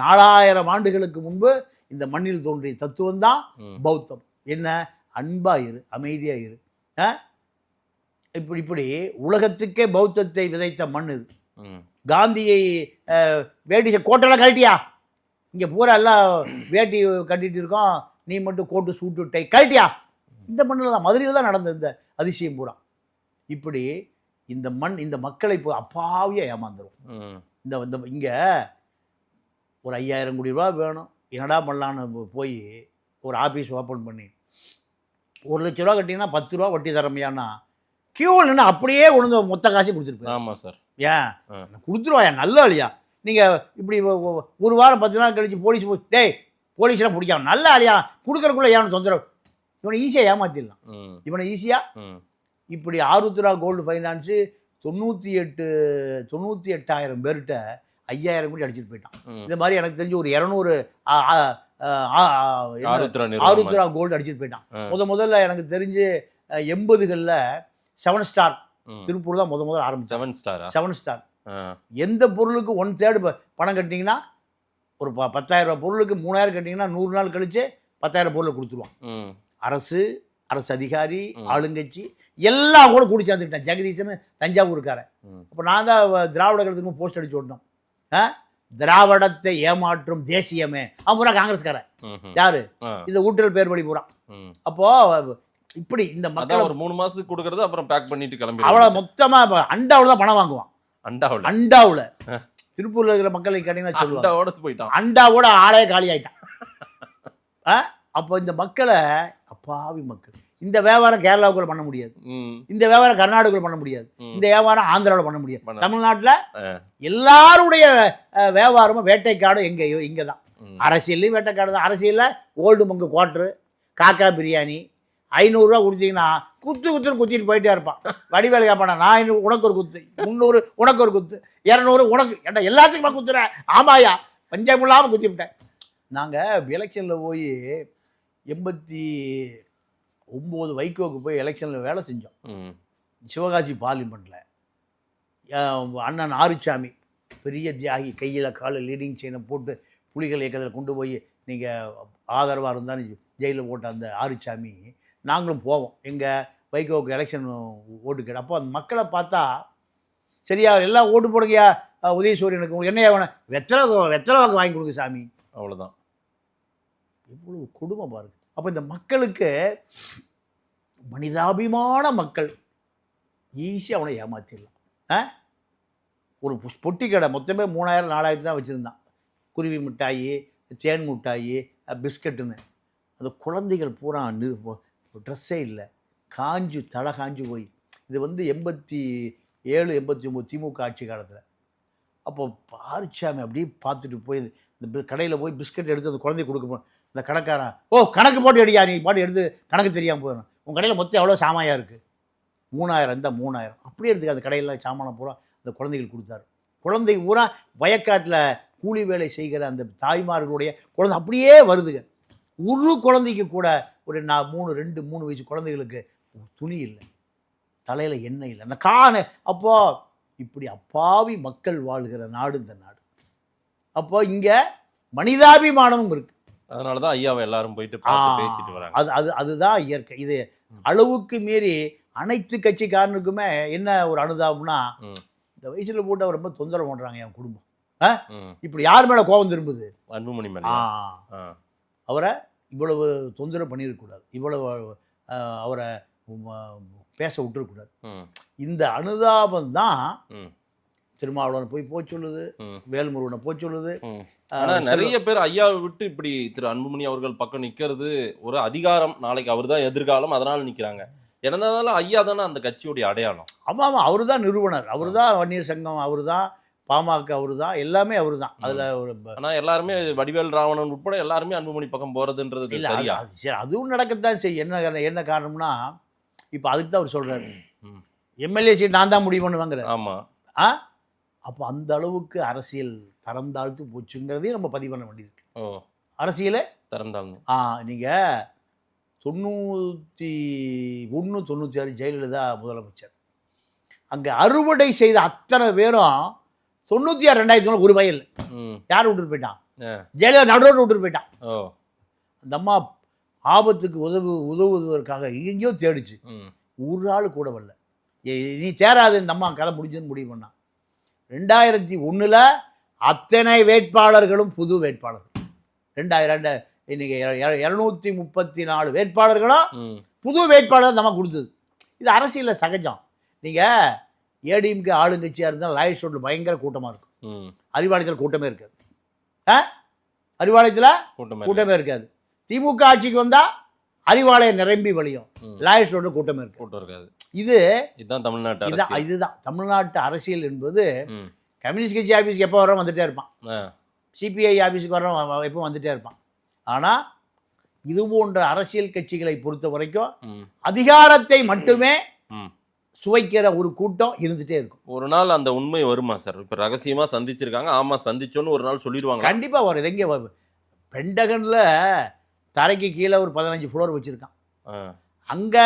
4000 ஆண்டுகளுக்கு முன்பு இந்த மண்ணில் தோன்றிய தத்துவம் தான் பௌத்தம். என்ன, அன்பா இரு, அமைதியா இரு. இப்படி உலகத்துக்கே பௌத்தத்தை விதைத்த மண் இது. காந்தியை வேட்டி கோட்டெல்லாம் கழட்டியா, இங்கே பூரா எல்லாம் வேட்டி கட்டிட்டு இருக்கோம், நீ மட்டும் கோட்டு சூட்டு டை கழட்டியா. இந்த மண்ணில் தான், மதுரையில் தான் நடந்தது இந்த அதிசயம் பூரா. இப்படி இந்த மண் இந்த மக்களை அப்பாவியாக ஏமாந்துடும். இந்த இங்கே ஒரு 5000 கோடி ரூபா வேணும், என்னடா பண்ணலான்னு போய் ஒரு ஆஃபீஸ் ஓப்பன் பண்ணி 1 லட்ச ரூபா கட்டிங்கன்னா 10 ரூபா வட்டி தரமையானா கியூவில் நின்று அப்படியே கொண்டு மொத்த காசையும் கொடுத்துருப்பேன். ஆமாம் சார். ஏன் கொடுத்துருவாயா, நல்ல ஆளியா. நீங்கள் இப்படி ஒரு வாரம் 10 நாள் கழிச்சு போலீஸ் போய் டேய் போலீஸ்லாம் பிடிக்காம நல்ல ஆளியா கொடுக்குறக்குள்ளே ஏன் தொந்தரவு. இவனை ஈஸியாக ஏமாற்றிடலாம். இவனை ஈஸியாக இப்படி ஆருத்ரா கோல்டு ஃபைனான்ஸு 98,000 பேர்கிட்ட 5000 கோடி அடிச்சுட்டு போயிட்டான். இந்த மாதிரி எனக்கு தெரிஞ்சு ஒரு 200 ஆருத்ரா கோல்டு அடிச்சுட்டு போயிட்டான். முதல்ல எனக்கு தெரிஞ்சு 80களில் 7 ஸ்டார் திருப்பூர் தான் முதல்ல ஆரம்பிச்சு. 7 ஸ்டார் எந்த பொருளுக்கு 1/3 பணம் கட்டினீங்கன்னா ஒரு 10,000 ரூபா பொருளுக்கு 3000 கட்டிங்கன்னா 100 நாள் கழிச்சு 10,000 பொருளை கொடுத்துருவான். அரசு அதிகாரி ஆளுங்கட்சி எல்லாம் கூட கூடி சேர்ந்துக்கிட்டேன். ஜெகதீசன் தஞ்சாவூருக்காரன். அப்போ நான் தான் திராவிட கழகத்துக்கு போஸ்ட் அடிச்சு ஓட்டணும். திராவிடத்தை ஏமாற்றும் தேசியமே அவன் பூரா காங்கிரஸ்காரன். யாரு இந்த ஊட்டல் பேர் வழி பூரா. அப்போ இப்படி இந்த மக்கள் ஒரு 3 மாசத்துக்கு கொடுக்கறது அப்புறம் பேக் பண்ணிட்டு கிளம்பி அவ்வளோ மொத்தமாக அண்டாவில் தான் பணம் வாங்குவான். அண்டாவில் திருப்பூர்ல இருக்கிற மக்களை கேட்டீங்கன்னா சொல்லுவாங்க போயிட்டான், அண்டாவோட ஆளே காலி ஆயிட்டான். அப்போ இந்த மக்களை அப்பாவி மக்கள். இந்த வியாபாரம் கேரளாவுக்குள்ள பண்ண முடியாது, இந்த வியாபாரம் கர்நாடகாவில் பண்ண முடியாது, இந்த வியாபாரம் ஆந்திராவில் பண்ண முடியாது. தமிழ்நாட்டில் எல்லாருடைய வியாபாரமும் வேட்டைக்காடும் எங்கேயோ இங்கே தான். அரசியல்லையும் வேட்டைக்காடு தான். அரசியலில் ஓல்டு மங்கு குவாட்ரு, காக்கா பிரியாணி 500 ரூபா கொடுத்தீங்கன்னா குத்துன்னு குத்திட்டு போயிட்டே இருப்பான். வடிவேலை கேட்பானா, நான் 500 உனக்கு ஒரு குத்து, 300 உனக்கு ஒரு குத்து, 200 உனக்கு, ஏன்டா எல்லாத்துக்குமா குத்துறேன்? ஆமாயா, பஞ்சாயத்து இல்லாமல் குத்தி விட்டேன். நாங்கள் எலெக்ஷனில் போய் 89 வைகோவுக்கு போய் எலெக்ஷனில் வேலை செஞ்சோம். சிவகாசி பார்லிமெண்ட்டில் அண்ணன் ஆறுச்சாமி பெரிய தியாகி, கையில் காலில் லீடிங் செயினை போட்டு புலிகள் இயக்கத்தில் கொண்டு போய் நீங்கள் ஆதரவாக இருந்தாலும் ஜெயிலில் போட்ட அந்த ஆறுச்சாமி, நாங்களும் போவோம் எங்கள் வைகோவுக்கு எலெக்ஷன் ஓட்டு கேட்டு. அப்போ அந்த மக்களை பார்த்தா சரியா எல்லாம் ஓட்டு போடுங்கயா உதயசூரியனுக்கு, உங்களுக்கு என்ன வேணும், வெத்தலை வாக்கு வாங்கி கொடுங்க சாமி, அவ்வளோதான். எவ்வளவு கொடுமை பாருங்க. அப்போ இந்த மக்களுக்கு மனிதாபிமான மக்கள் ஈஸியாக அவனை ஏமாற்றிடலாம். ஒரு பொட்டி கடை மொத்தமே 3000-4000 தான் வச்சுருந்தான். குருவி மிட்டாயி, தேன் மிட்டாயி, பிஸ்கட்டுன்னு. அந்த குழந்தைகள் பூரா ட்ரெஸ்ஸே இல்லை, தலை காஞ்சு போய். இது வந்து 87-89 திமுக ஆட்சி காலத்தில். அப்போ ஆறுச்சாமி அப்படியே பார்த்துட்டு போய் இந்த கடையில் போய் பிஸ்கட் எடுத்து அந்த குழந்தைய கொடுக்க போகணும். அந்த கடைக்காரன், ஓ கணக்கு போட்டு அடியா, நீ பாட்டு எடுத்து கணக்கு தெரியாமல் போயிடணும், உங்கள் கடையில் மொத்தம் எவ்வளோ சாமாயாக இருக்குது, 3000 இந்த 3000 அப்படியே எடுத்துக்க. அந்த கடையில் சாமானை பூரா அந்த குழந்தைகள் கொடுத்தாரு. குழந்தை பூரா வயக்காட்டில் கூலி வேலை செய்கிற அந்த தாய்மார்களுடைய குழந்தை அப்படியே வருதுங்க. ஒரு குழந்தைக்கு கூட ஒரு 3 வயசு குழந்தைகளுக்கு துணி இல்லை, தலையில் எண்ணெய் இல்லை, அப்போது இப்படி அப்பாவி மக்கள் வாழ்கிற நாடு இந்த நாடு. அப்போ இங்கே மனிதாபிமானமும் இருக்குது. அதனால தான் ஐயாவை எல்லாரும் போயிட்டு பேசிட்டு வராங்க. அதுதான் இயற்கை. இது அளவுக்கு மீறி அனைத்து கட்சிக்காரனுக்குமே என்ன ஒரு அனுதாபம்னா, இந்த வயசில் போட்டு அவர் ரொம்ப தொந்தரவு பண்ணுறாங்க என் குடும்பம். இப்படி யார் மேல கோபம் திரும்புது? அன்புமணி மேல. அவரை இவ்வளவு தொந்தரவு பண்ணிடக்கூடாது, இவ்வளவு அவரை பேச விட்டுறக்கூடாது. இந்த அனுதாபம் தான் திருமாவளவன் போய் சொல்லுது, வேல்முருகனை போய் சொல்லுது. ஆனா நிறைய பேர் ஐயாவை விட்டு இப்படி திரு அன்புமணி அவர்கள் பக்கம் நிக்கிறது ஒரு அதிகாரம், நாளைக்கு அவர் தான் எதிர்காலம், அதனால நிக்கிறாங்க. என்னதாலும் ஐயா தானே அந்த கட்சியுடைய அடையாளம். ஆமா ஆமா, அவரு தான் நிறுவனர், அவரு தான் வன்னியர் சங்கம், அவரு தான் பாமக, அவரு தான் எல்லாமே, அவரு தான். அதுல ஒரு ஆனா எல்லாருமே வடிவேல் ராவணன் உட்பட எல்லாருமே அன்புமணி பக்கம் போறதுன்றது சரியா? சரி, அதுவும் நடக்கத்தான் செய்யும். என்ன காரணம்னா இப்ப அதுக்கு தான் அவர் சொல்றாரு, எம்எல்ஏ சீட் நான் தான் முடிவு பண்ணுவாங்க. ஆமா. அப்போ அந்த அளவுக்கு அரசியல் தரம் தாழ்த்து போச்சுங்கிறதையும் நம்ம பதிவு பண்ண வேண்டியிருக்கு. அரசியலே தரம் தாழ்ந்து. நீங்கள் 91, 96 ஜெயலலிதா முதலமைச்சர், அங்கே அறுவடை செய்த அத்தனை பேரும் 96, 2000 ஒரு வயல் யார் விட்டுட்டு போயிட்டான்? ஜெயலலிதா நடுரோடு விட்டுட்டு போயிட்டான். அந்த அம்மா ஆபத்துக்கு உதவுவதற்காக எங்கேயோ தேடிச்சு, ஒரு ஆள் கூட வரல. நீ சேராது, இந்த அம்மா கதை முடிஞ்சுன்னு முடிவு பண்ணான். 2001 அத்தனை வேட்பாளர்களும் புது வேட்பாளர்கள். 2000 இன்னைக்கு 234 வேட்பாளர்களும் புது வேட்பாளர் நம்ம கொடுத்தது. இது அரசியலில் சகஜம். நீங்கள் ஏடிஎம்கே ஆளுங்கட்சியாக இருந்தால் லாயர்ஸ் ரோட்டில் பயங்கர கூட்டமாக இருக்கும், அறிவாலயத்தில் கூட்டமே இருக்காது. அறிவாலயத்தில் கூட்டமே இருக்காது. திமுக ஆட்சிக்கு வந்தால் அறிவாலயம் நிரம்பி வழியும், லாயர்ஸ் ரோட்டில் கூட்டமே இருக்காது. இதுதான் தமிழ்நாட்டு அரசியல் என்பது. கம்யூனிஸ்ட் கட்சி ஆஃபீஸுக்கு எப்போ வரோம் வந்துட்டே இருப்பான், சிபிஐ ஆஃபீஸுக்கு வரோம் எப்போ வந்துட்டே இருப்பான். ஆனால் இது போன்ற அரசியல் கட்சிகளை பொறுத்த வரைக்கும் அதிகாரத்தை மட்டுமே சுவைக்கிற ஒரு கூட்டம் இருந்துட்டே இருக்கும். ஒரு நாள் அந்த உண்மை வருமா சார்? இப்போ ரகசியமாக சந்திச்சிருக்காங்க, ஆமாம் சந்திச்சோன்னு ஒரு நாள் சொல்லிடுவாங்க. கண்டிப்பாக வரும். இது எங்கே வரும்? பென்டகனில் தரைக்கு கீழே ஒரு 15 ஃப்ளோர் வச்சுருக்கான். அங்கே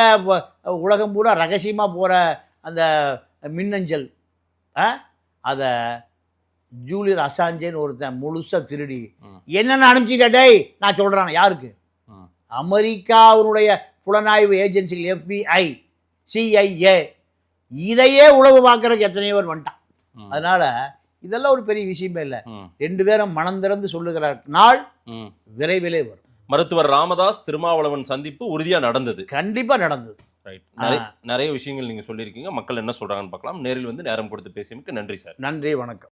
உலகம் பூரா ரகசியமாக போகிற அந்த மின்னஞ்சல், அதை ஜூலியன் அசாஞ்சேன்னு ஒருத்தன் முழுசாக திருடி என்னென்ன அனுப்பிச்சிட்டே நான் சொல்கிறேன். யாருக்கு? அமெரிக்காவினுடைய புலனாய்வு ஏஜென்சிகள் FBI, CIA, இதையே உளவு பார்க்கறதுக்கு எத்தனையோ பேர் வந்துட்டான். அதனால இதெல்லாம் ஒரு பெரிய விஷயமே இல்லை. 2 பேரும் மனம் திறந்து சொல்லுகிற நாள் விரைவிலே வரும். மருத்துவர் ராமதாஸ் திருமாவளவன் சந்திப்பு உறுதியா நடந்தது. கண்டிப்பா நடந்தது. ரைட். நிறைய விஷயங்கள் நீங்க சொல்லியிருக்கீங்க. மக்கள் என்ன சொல்றாங்கன்னு பார்க்கலாம். நேரில் வந்து நேரம் கொடுத்து பேசியமைக்கு நன்றி சார். நன்றி, வணக்கம்.